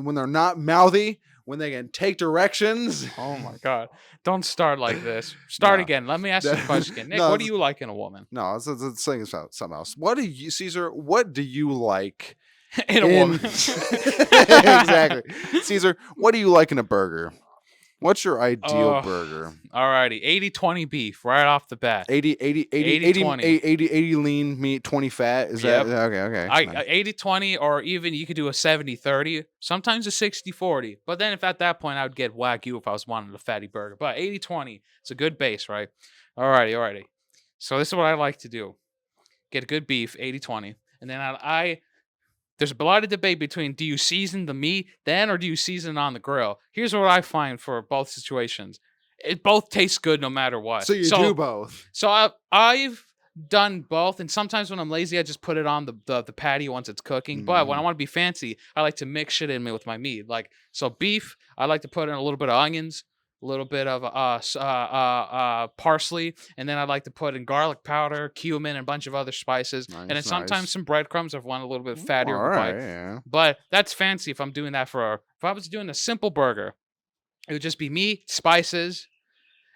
when they're not mouthy, when they can take directions. Oh my god! Don't start like this. Start again. Let me ask you a question again, Nick. No, what do you like in a woman? No, it's saying about something else. What do you, Caesar? What do you like in a woman? Exactly, Caesar. What do you like in a burger? What's your ideal burger? Alrighty, 80-20 beef right off the bat. 80 lean meat, 20 fat. Is that okay? Nice. 80-20, or even you could do a 70-30, sometimes a 60-40. But then if at that point I would get Wagyu if I was wanting a fatty burger. But 80-20, it's a good base, right? Alrighty. So this is what I like to do. Get a good beef, 80-20. And then there's a lot of debate between do you season the meat then or do you season it on the grill? Here's what I find for both situations. It both tastes good no matter what. So you do both. So I've done both, and sometimes when I'm lazy, I just put it on the patty once it's cooking. But when I want to be fancy, I like to mix shit in with my meat. Like, so beef, I like to put in a little bit of onions, a little bit of parsley, and then I like to put in garlic powder, cumin, and a bunch of other spices, and then sometimes some breadcrumbs if I want a little bit fattier of a bite. Yeah. But that's fancy if I'm doing that if I was doing a simple burger, it would just be meat, spices,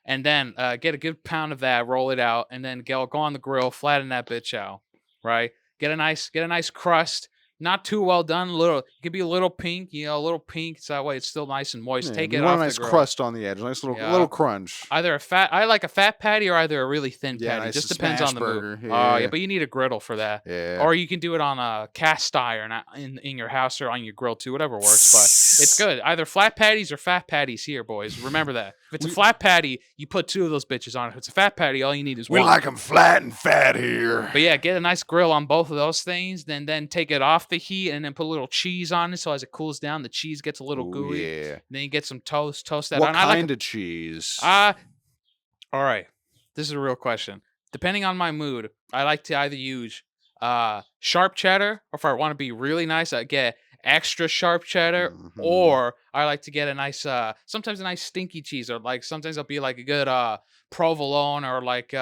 and then get a good pound of that, roll it out, and then go on the grill, flatten that bitch out, right? Get a nice crust. Not too well done. It could be a little pink, a little pink. So that way it's still nice and moist. Yeah, Take it off off a nice the grill. Crust on the edge, a nice little crunch. I like a fat patty or either a really thin patty. Nice just depends on the burger. mood. Yeah, but you need a griddle for that. Yeah. Or you can do it on a cast iron in your house or on your grill too, whatever works. But it's good. Either flat patties or fat patties here, boys. Remember that. If it's a flat patty, you put 2 of those bitches on it. If it's a fat patty, all you need is 1. We like them flat and fat here. But yeah, get a nice grill on both of those things, then take it off the heat and then put a little cheese on it, so as it cools down, the cheese gets a little gooey. Yeah. Then you get some toast that what on. kind of cheese? All right. This is a real question. Depending on my mood, I like to either use sharp cheddar, or if I want to be really nice, I get extra sharp cheddar, or I like to get a nice sometimes a nice stinky cheese, or like sometimes it'll be like a good provolone, or like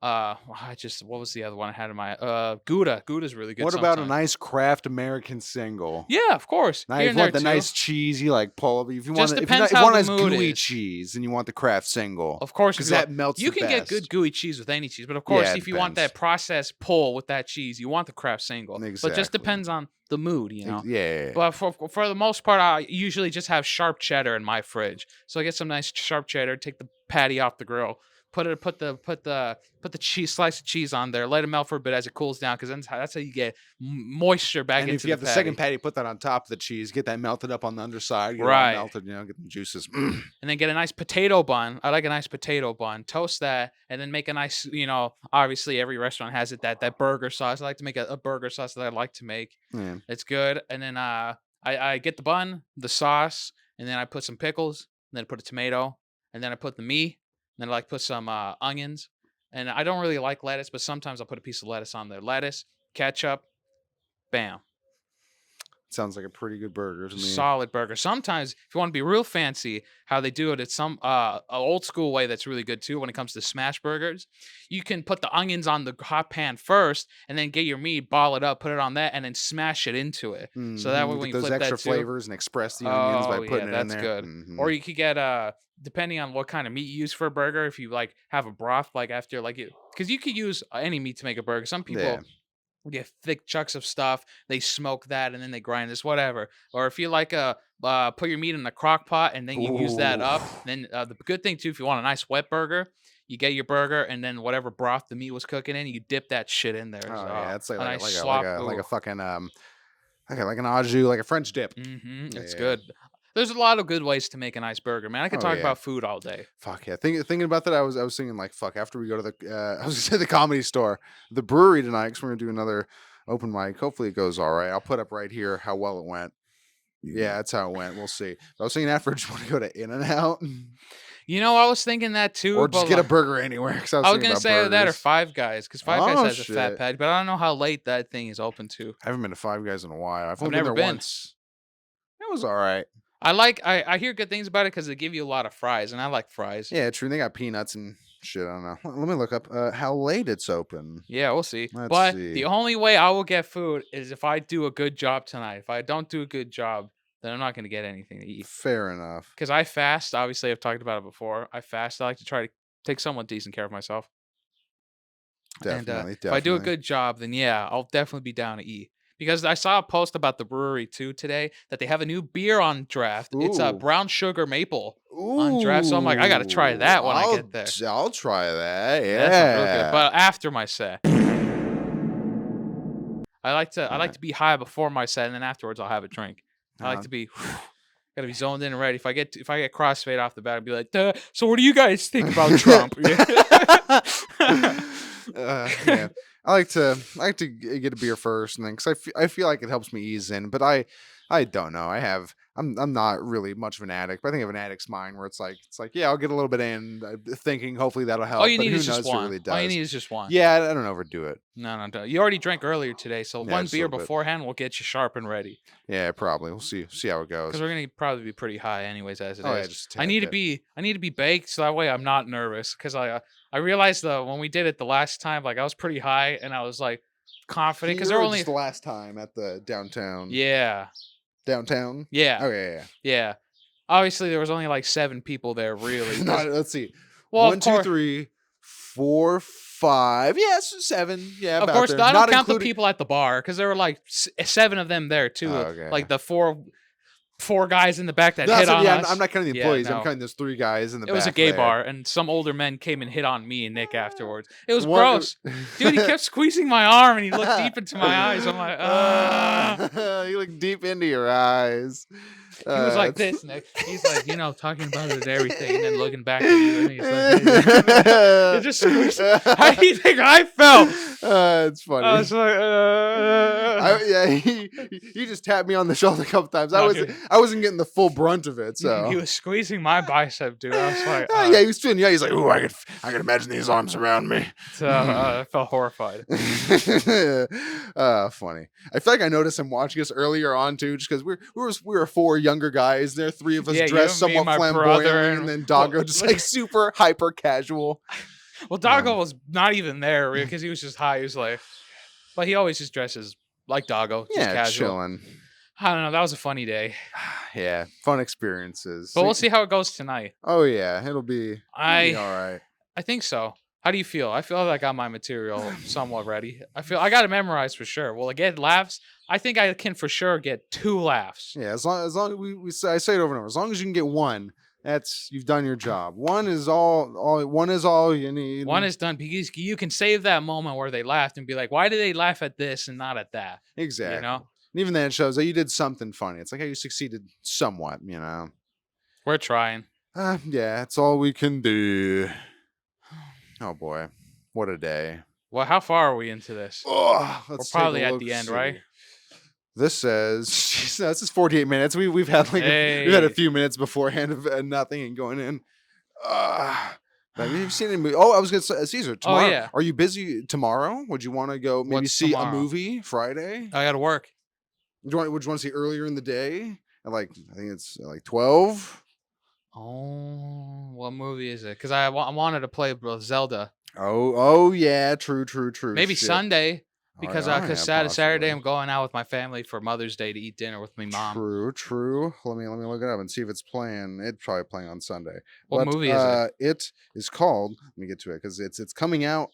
what was the other one I had in my Gouda? Gouda's really good. What about a nice Kraft American single? Yeah, of course. Now, if you want the nice cheese, you like pull. If you want, if you want a nice gooey cheese, then you want the Kraft single. Of course, because that melts. You can get good gooey cheese with any cheese, but of course, if you want that processed pull with that cheese, you want the Kraft single. Exactly. But it just depends on the mood, Yeah. But for the most part, I usually just have sharp cheddar in my fridge. So I get some nice sharp cheddar, take the patty off the grill, put the slice of cheese on there, let it melt for a bit as it cools down, because that's how you get moisture back into the patty. And if you have the second patty, put that on top of the cheese, get that melted up on the underside, get right, it all melted, get the juices. And then get a nice potato bun. I like a nice potato bun. Toast that, and then make a nice, obviously every restaurant has it, that burger sauce. I like to make a burger sauce that I like to make. Yeah. It's good. And then I get the bun, the sauce, and then I put some pickles, and then I put a tomato, and then I put the meat. Then I like put some onions, and I don't really like lettuce, but sometimes I'll put a piece of lettuce on there. Lettuce, ketchup, bam. Sounds like a pretty good burger to me. Solid burger. Sometimes, if you want to be real fancy, how they do it, it's some old school way that's really good too when it comes to smash burgers. You can put the onions on the hot pan first, and then get your meat, ball it up, put it on that, and then smash it into it. So that way when you flip that those extra flavors and express the onions by putting it in there. That's good. Or you could get depending on what kind of meat you use for a burger, if you like have a broth, like after like it, because you could use any meat to make a burger. Some people You get thick chunks of stuff. They smoke that and then they grind this, whatever. Or if you like put your meat in a crock pot and then you use that Ooh. up. Then the good thing too, if you want a nice wet burger, you get your burger and then whatever broth the meat was cooking in, you dip that shit in there. Oh So, yeah, it's a nice slop. like Ooh. a fucking like an au jus, like a French dip. It's Yeah. good. There's a lot of good ways to make a nice burger, man. I could Oh talk yeah. about food all day. Fuck yeah. Thinking about that, I was thinking like, fuck. After we go to the I was gonna say the comedy store, the brewery tonight, because we're gonna do another open mic. Hopefully it goes all right. I'll put up right here how well it went. Yeah, that's how it went. We'll see. I was thinking after, just want to go to In-N-Out. You know, I was thinking that too. Or just get a burger anywhere. Because I was gonna say burgers. that or Five Guys, because Five Guys has shit. a fat patty, but I don't know how late that thing is open to. I haven't been to Five Guys in a while. I've only never been there been. once. It was all right. I hear good things about it because they give you a lot of fries, and I like fries. Yeah, true. They got peanuts and shit. I don't know. Let me look up how late it's open. Yeah, we'll see. Let's see. The only way I will get food is if I do a good job tonight. If I don't do a good job, then I'm not going to get anything to eat. Fair enough. Because I fast. Obviously, I've talked about it before. I fast. I like to try to take somewhat decent care of myself. Definitely. If I do a good job, then yeah, I'll definitely be down to eat. Because I saw a post about the brewery too today that they have a new beer on draft. It's a brown sugar maple on draft. So I'm like, I got to try that when I get there. I'll try that. Yeah, that sounds real good. But after my set, I like to be high before my set, and then afterwards I'll have a drink. I like to be. Gotta be zoned in and ready. If I get crossfade off the bat, I'd be like, duh, so what do you guys think about Trump? Yeah. I like to get a beer first, and then because I feel like it helps me ease in. But I don't know. I'm not really much of an addict, but I think of an addict's mind where it's like yeah, I'll get a little bit in, thinking hopefully that'll help. All you but need who is knows just if it one. really does. All you need is just one. Yeah, I don't overdo it. No. You already drank earlier today, so Yeah, one just a beer little bit. beforehand will get you sharp and ready. Yeah, probably. We'll see how it goes. Because we're gonna probably be pretty high anyways as it is. Yeah, just I need to be baked so that way I'm not nervous. Because I realized though when we did it the last time, like I was pretty high and I was like confident because there were only just the last time at the downtown. Yeah. Downtown. Yeah. Okay. Yeah. Obviously, there was only like 7 people there, really. No, let's see. Well, 1, 2, 3, 4, 5. Yes, 7. Yeah, of course. there. I don't count the people at the bar because there were like 7 of them there too. Oh, okay. Like the four guys in the back that hit on us. I'm not counting the employees. No. I'm counting those 3 guys in the back. It was a gay there. bar, and some older men came and hit on me and Nick afterwards. It was gross. Dude, he kept squeezing my arm, and he looked deep into my eyes. I'm like, You look deep into your eyes. He was like this, Nick. He's like, talking about it and everything, and then looking back at you, and he's like, it just squeezed. How do you think I felt? It's funny. I was like, he just tapped me on the shoulder a couple times. I wasn't getting the full brunt of it. So he was squeezing my bicep, dude. I was like, yeah, he was feeling. Yeah, he's like, ooh, I could imagine these arms around me. So I felt horrified. Funny. I feel like I noticed him watching us earlier on too, just because we were 4 younger guys. There, 3 of us dressed somewhat flamboyantly, and then Doggo just like super hyper casual. Well, Doggo was not even there because he was just high. He was like, but he always just dresses like Doggo, just casual. Chilling. I don't know. That was a funny day. Yeah, fun experiences. But we'll see how it goes tonight. Oh yeah, it'll be all right. I think so. How do you feel? I feel like I got my material somewhat ready. I feel I got to memorize for sure. Will I get laughs? I think I can for sure get 2 laughs. Yeah, as long as I say it over and over. As long as you can get 1, you've done your job. 1 is all you need. 1 is done because you can save that moment where they laughed and be like, why did they laugh at this and not at that? Exactly. And even then it shows that you did something funny. It's like how you succeeded somewhat, We're trying. Yeah, it's all we can do. Oh boy, what a day. Well, how far are we into this? We're probably at the end, right? This says this is 48 minutes. We've had we've had a few minutes beforehand of nothing and going in. Have you seen any movie? Oh, I was gonna say Caesar. Tomorrow, yeah. Are you busy tomorrow? Would you want to go maybe see a movie Friday? I gotta work. Would you want to see earlier in the day? At I think it's like 12. Oh, what movie is it? Because I wanted to play Zelda. Oh yeah, true. Maybe Shit. Sunday. Because Saturday possibly. I'm going out with my family for Mother's Day to eat dinner with my mom. True. Let me look it up and see if it's playing. It's probably playing on Sunday. What movie is it? It is called. Let me get to it because it's coming out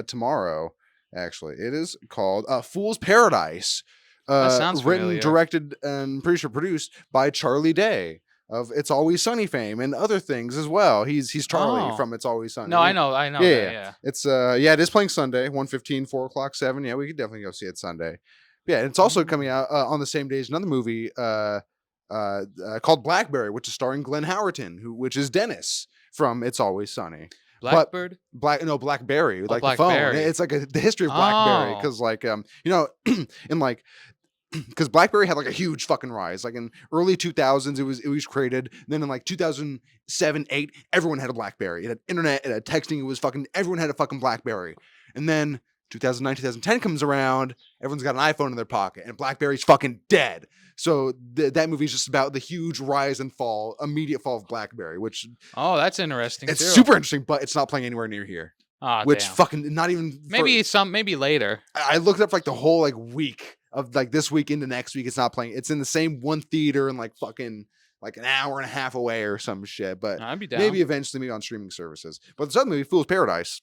tomorrow, Actually, it is called Fool's Paradise. That sounds Written, familiar. directed, and pretty sure produced by Charlie Day of It's Always Sunny fame and other things as well. He's Charlie Oh. from It's Always Sunny. No, I know that, yeah. It's it is playing Sunday, 1:15, 4 o'clock, 7. Yeah, we could definitely go see it Sunday. Yeah, and it's also coming out on the same day as another movie called Blackberry, which is starring Glenn Howerton, which is Dennis from It's Always Sunny. Blackbird? Blackberry, like the phone. Blackberry. It's like the history of Blackberry, because like in like because BlackBerry had like a huge fucking rise. Like in early 2000s, it was created. And then in like 2007, 8, everyone had a BlackBerry. It had internet, it had texting. It was fucking everyone had a fucking BlackBerry. And then 2009, 2010 comes around, everyone's got an iPhone in their pocket, and BlackBerry's fucking dead. So that movie is just about the huge rise and fall, immediate fall of BlackBerry, which that's interesting. It's super interesting, but it's not playing anywhere near here. Which damn. fucking not even maybe later. I looked up like the whole like week of like this week into next week. It's not playing. It's in the same one theater and like fucking like an hour and a half away or some shit. But I'd be down. Maybe eventually maybe on streaming services. But this other movie, Fool's Paradise.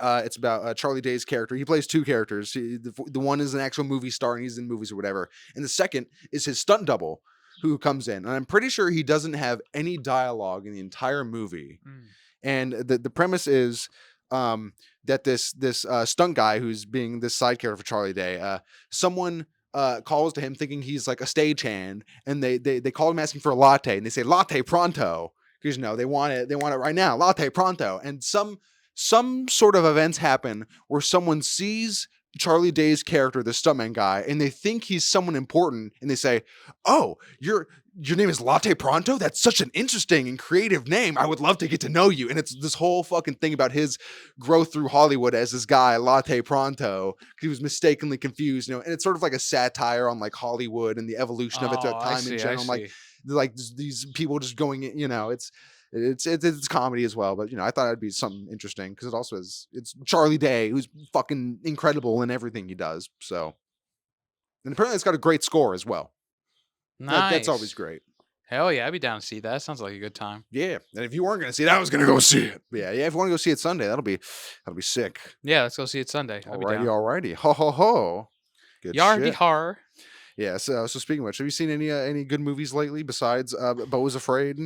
It's about Charlie Day's character. He plays two characters. The one is an actual movie star and he's in movies or whatever. And the second is his stunt double who comes in. And I'm pretty sure he doesn't have any dialogue in the entire movie. And the premise is that this stunt guy who's being this side character for Charlie Day, someone calls to him thinking he's like a stagehand, and they call him asking for a latte, and they say latte pronto, because they want it right now, latte pronto. And some sort of events happen where someone sees Charlie Day's character, the stuntman guy, and they think he's someone important, and they say, "Oh, your name is Latte Pronto? That's such an interesting and creative name. I would love to get to know you." And it's this whole fucking thing about his growth through Hollywood as this guy, Latte Pronto. He was mistakenly confused, and it's sort of like a satire on like Hollywood and the evolution of it at time in general. Like these people just going, it's comedy as well, but I thought it'd be something interesting because it also it's Charlie Day, who's fucking incredible in everything he does. So, and apparently it's got a great score as well. Nice. That's always great. Hell yeah, I'd be down to see that. Sounds like a good time. Yeah, and if you weren't gonna see it, I was gonna go see it. But yeah. If you want to go see it Sunday, that'll be sick. Yeah, let's go see it Sunday. Alrighty. Ho ho ho. Good Yardy horror. Yeah. So speaking of which, have you seen any good movies lately besides Beau Was Afraid?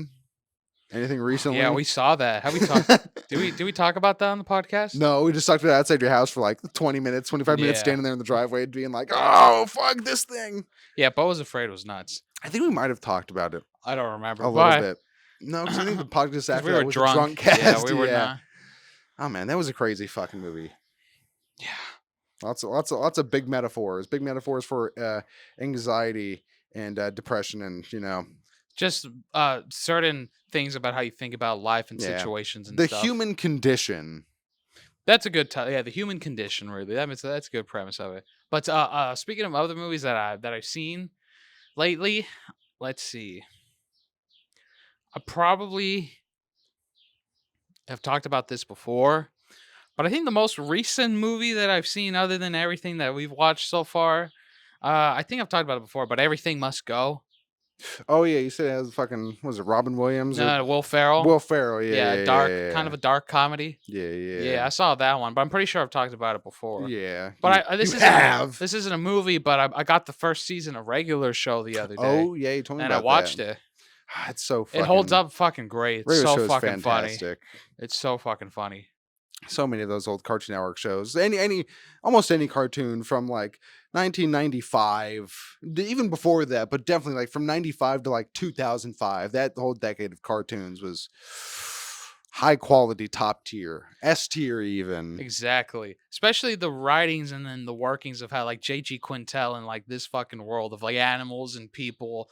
Anything recently? Yeah, we saw that. Have we talked? Did we talk about that on the podcast? No, we just talked about it outside your house for like 20 minutes, 25 minutes, standing there in the driveway, being like, "Oh, fuck this thing." Yeah, Beau Was Afraid was nuts. I think we might have talked about it. I don't remember. A little bit. No, because I think the podcast after that was a drunk cast. Yeah, we were not. Oh man, that was a crazy fucking movie. Yeah. Lots of big metaphors. Big metaphors for anxiety and depression, and just certain things about how you think about life and situations and the stuff. human condition. That's a good the human condition, really. That's a good premise of it. But speaking of other movies that I've seen lately, let's see. I probably have talked about this before, but I think the most recent movie that I've seen, other than everything that we've watched so far, I think I've talked about it before, but Everything Must Go. Oh yeah, you said it has fucking, was it Robin Williams? Will Ferrell. Will Ferrell, yeah. Dark, kind of a dark comedy. Yeah. I saw that one, but I'm pretty sure I've talked about it before. Yeah, but this isn't a movie, but I got the first season of Regular Show the other day. Oh yeah, you told me about that. And I watched it. It's so fucking, it holds up fucking great. It's so fucking fantastic. Funny. It's so fucking funny. So many of those old Cartoon Network shows. Almost any cartoon from like 1995, even before that, but definitely like from 95 to like 2005. That whole decade of cartoons was high quality, top tier, S tier even. Exactly. Especially the writings and then the workings of how like J.G. Quintel and like this fucking world of like animals and people.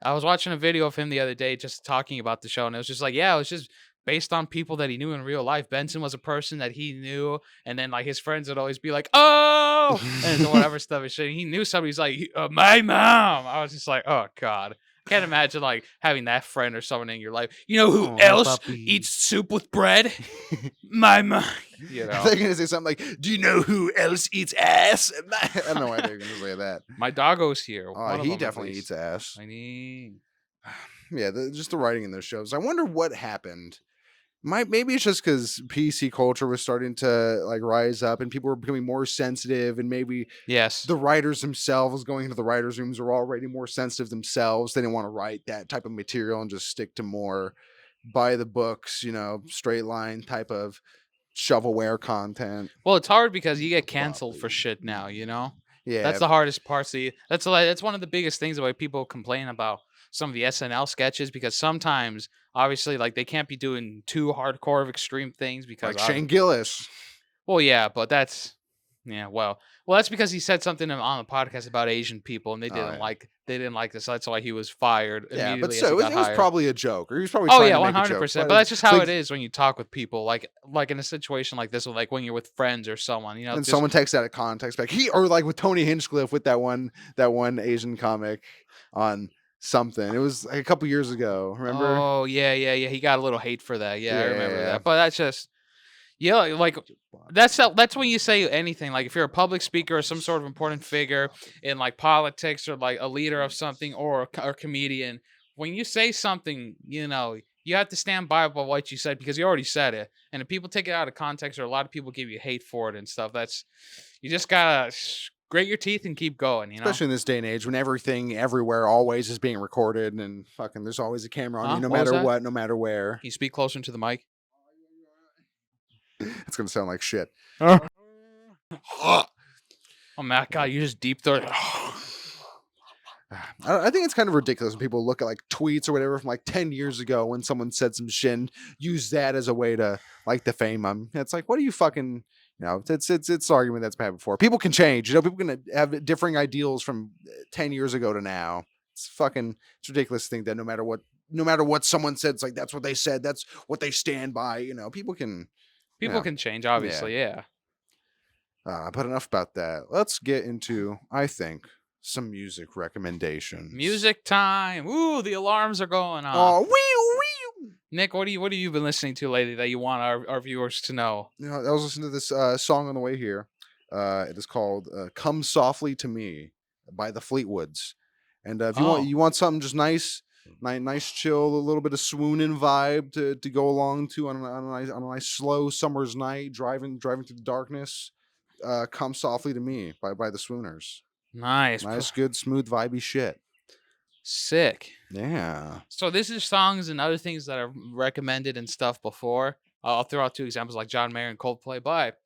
I was watching a video of him the other day just talking about the show, and it was just like, it was just based on people that he knew in real life. Benson was a person that he knew, and then like his friends would always be like, "Oh," and whatever stuff and shit. He knew somebody's like, "My mom." I was just like, "Oh God." Can't imagine like having that friend or someone in your life. You know who else eats soup with bread? My mom. They're gonna say something like, "Do you know who else eats ass?" I don't know why they're gonna say that. My doggo's here. He definitely eats ass. I mean, yeah, just the writing in those shows. I wonder what happened Maybe it's just because PC culture was starting to like rise up and people were becoming more sensitive, and maybe Yes. the writers themselves going into the writers' rooms were already more sensitive themselves. They didn't want to write that type of material and just stick to more by the books, straight line type of shovelware content. Well, it's hard because you get canceled for shit now, That's Yeah, the hardest part. See, that's one of the biggest things why people complain about some of the SNL sketches, because sometimes, obviously, like they can't be doing too hardcore of extreme things because like Shane Gillis. well, yeah, but that's yeah, well, that's because he said something on the podcast about Asian people, and Oh yeah, they didn't like this. So that's why he was fired yeah, but immediately as so he got it was hired. probably a joke, or he was probably Oh trying yeah, to one make a hundred joke. percent. But But that's just it's how like, it is when you talk with people, like in a situation like this, like when you're with friends or someone, and just someone takes that out of context, like or like with Tony Hinchcliffe with that one Asian comic on something. It was like a couple years ago. Remember? oh yeah. He got a little hate for that. Yeah, I remember Yeah. that. But that's just yeah, like that's when you say anything. Like if you're a public speaker or some sort of important figure in like politics or like a leader of something or a comedian, when you say something, you have to stand by what you said because you already said it. And if people take it out of context or a lot of people give you hate for it and stuff, that's you just gotta grate your teeth and keep going. Especially in this day and age when everything everywhere always is being recorded, and fucking there's always a camera on you Huh? no What was matter that? what, no matter where. Can you speak closer into the mic? It's gonna sound like shit. Oh my god, you just deep throat. I think it's kind of ridiculous when people look at like tweets or whatever from like 10 years ago when someone said some shit and use that as a way to like defame them. It's like, what are you fucking, it's the argument that's been had before. People can change, people can have differing ideals from 10 years ago to now. It's ridiculous to think that no matter what someone said, it's like, that's what they said. That's what they stand by. People can, People can change, yeah. obviously, yeah. But enough about that. Let's get into, I think, some music recommendations. Music time. Ooh, the alarms are going off. Oh, wee. Nick, what have you been listening to lately that you want our viewers to know? I was listening to this song on the way here. It is called "Come Softly to Me" by the Fleetwoods. And if you want something just nice, chill, a little bit of swooning vibe to go along to on a nice slow summer's night, driving through the darkness. "Come Softly to Me" by the Swooners. Nice, Good, smooth, vibey shit. Sick. Yeah. So this is songs and other things that I've recommended and stuff before. I'll throw out two examples like John Mayer and Coldplay. But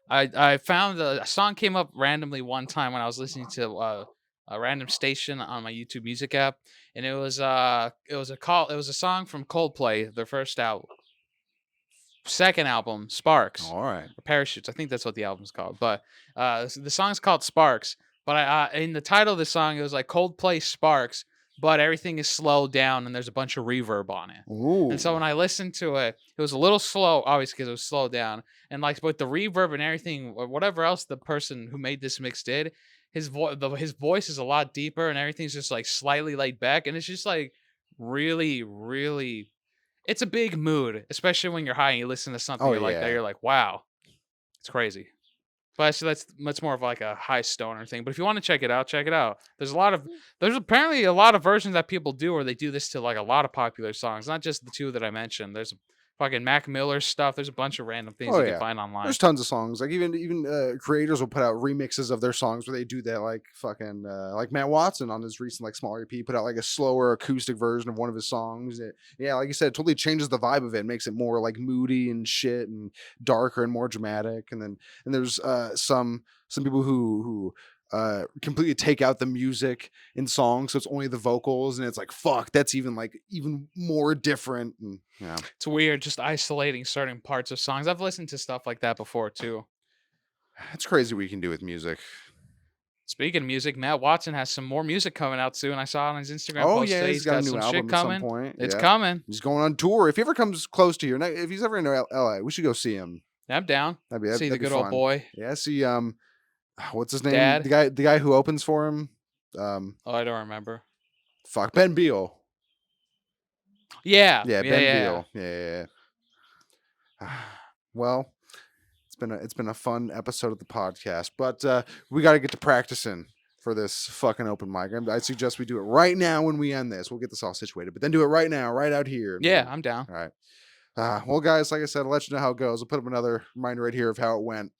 I found a song came up randomly one time when I was listening to a random station on my YouTube Music app, and it was a song from Coldplay, their second album, Sparks. All right. Or Parachutes. I think that's what the album's called. But the song's called Sparks. But in the title of the song, it was like Coldplay Sparks, but everything is slowed down and there's a bunch of reverb on it. Ooh. And so when I listened to it, it was a little slow, obviously because it was slowed down. And like with the reverb and everything, or whatever else the person who made this mix did, his voice is a lot deeper and everything's just like slightly laid back, and it's just like really, really it's a big mood, especially when you're high and you listen to something like that. You're like, wow, it's crazy. But so that's more of like a high stoner thing. But if you want to check it out, check it out. There's apparently a lot of versions that people do where they do this to like a lot of popular songs, not just the two that I mentioned. There's fucking Mac Miller stuff. There's a bunch of random things you can find online. There's tons of songs. Like even creators will put out remixes of their songs where they do that. Like fucking like Matt Watson on his recent like small EP put out like a slower acoustic version of one of his songs. Like you said, it totally changes the vibe of it, makes it more like moody and shit and darker and more dramatic. And there's some people who completely take out the music in songs, so it's only the vocals, and it's like, fuck, that's even more different. And yeah, it's weird just isolating certain parts of songs. I've listened to stuff like that before too. It's crazy what you can do with music. Speaking of music, Matt Watson has some more music coming out soon. I saw on his Instagram post. Oh yeah, he's got a new album at some point. It's coming. He's going on tour. If he ever comes close to here, if he's ever in LA, we should go see him. I'm down. See the good old boy. Yeah, see what's his name? Dad? The guy who opens for him. I don't remember. Fuck, Ben Beal. Yeah. Ben Beal. Yeah. Well, it's been a fun episode of the podcast, but we got to get to practicing for this fucking open mic. I suggest we do it right now when we end this. We'll get this all situated, but then do it right now, right out here. Yeah, I'm down. All right. Well, guys, like I said, I'll let you know how it goes. I'll put up another reminder right here of how it went.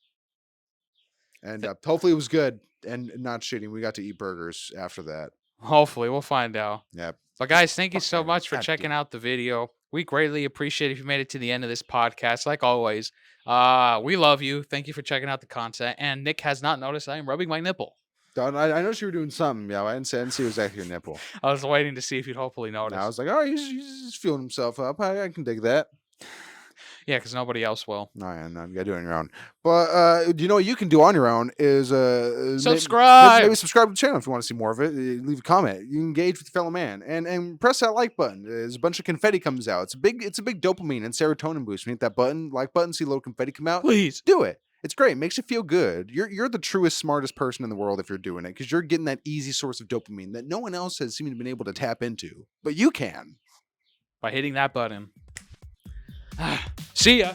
And hopefully it was good and not shitty. We got to eat burgers after that. Hopefully, we'll find out. Yep. But guys, thank you so much for checking out the video. We greatly appreciate if you made it to the end of this podcast. Like always, we love you. Thank you for checking out the content. And Nick has not noticed I am rubbing my nipple. I noticed you were doing something. Yeah, I didn't see exactly your nipple. I was waiting to see if you'd hopefully notice. I was like, oh, he's feeling himself up. I can dig that. Yeah, because nobody else will. No, you gotta do it on your own. But you know what you can do on your own is subscribe. Maybe subscribe to the channel if you want to see more of it. Leave a comment. You engage with your fellow man and press that like button. As a bunch of confetti comes out. It's a big dopamine and serotonin boost. When you hit that button, like button, see a little confetti come out. Please do it. It's great. It makes you feel good. You're the truest, smartest person in the world if you're doing it, because you're getting that easy source of dopamine that no one else has seemed to been able to tap into, but you can by hitting that button. See ya.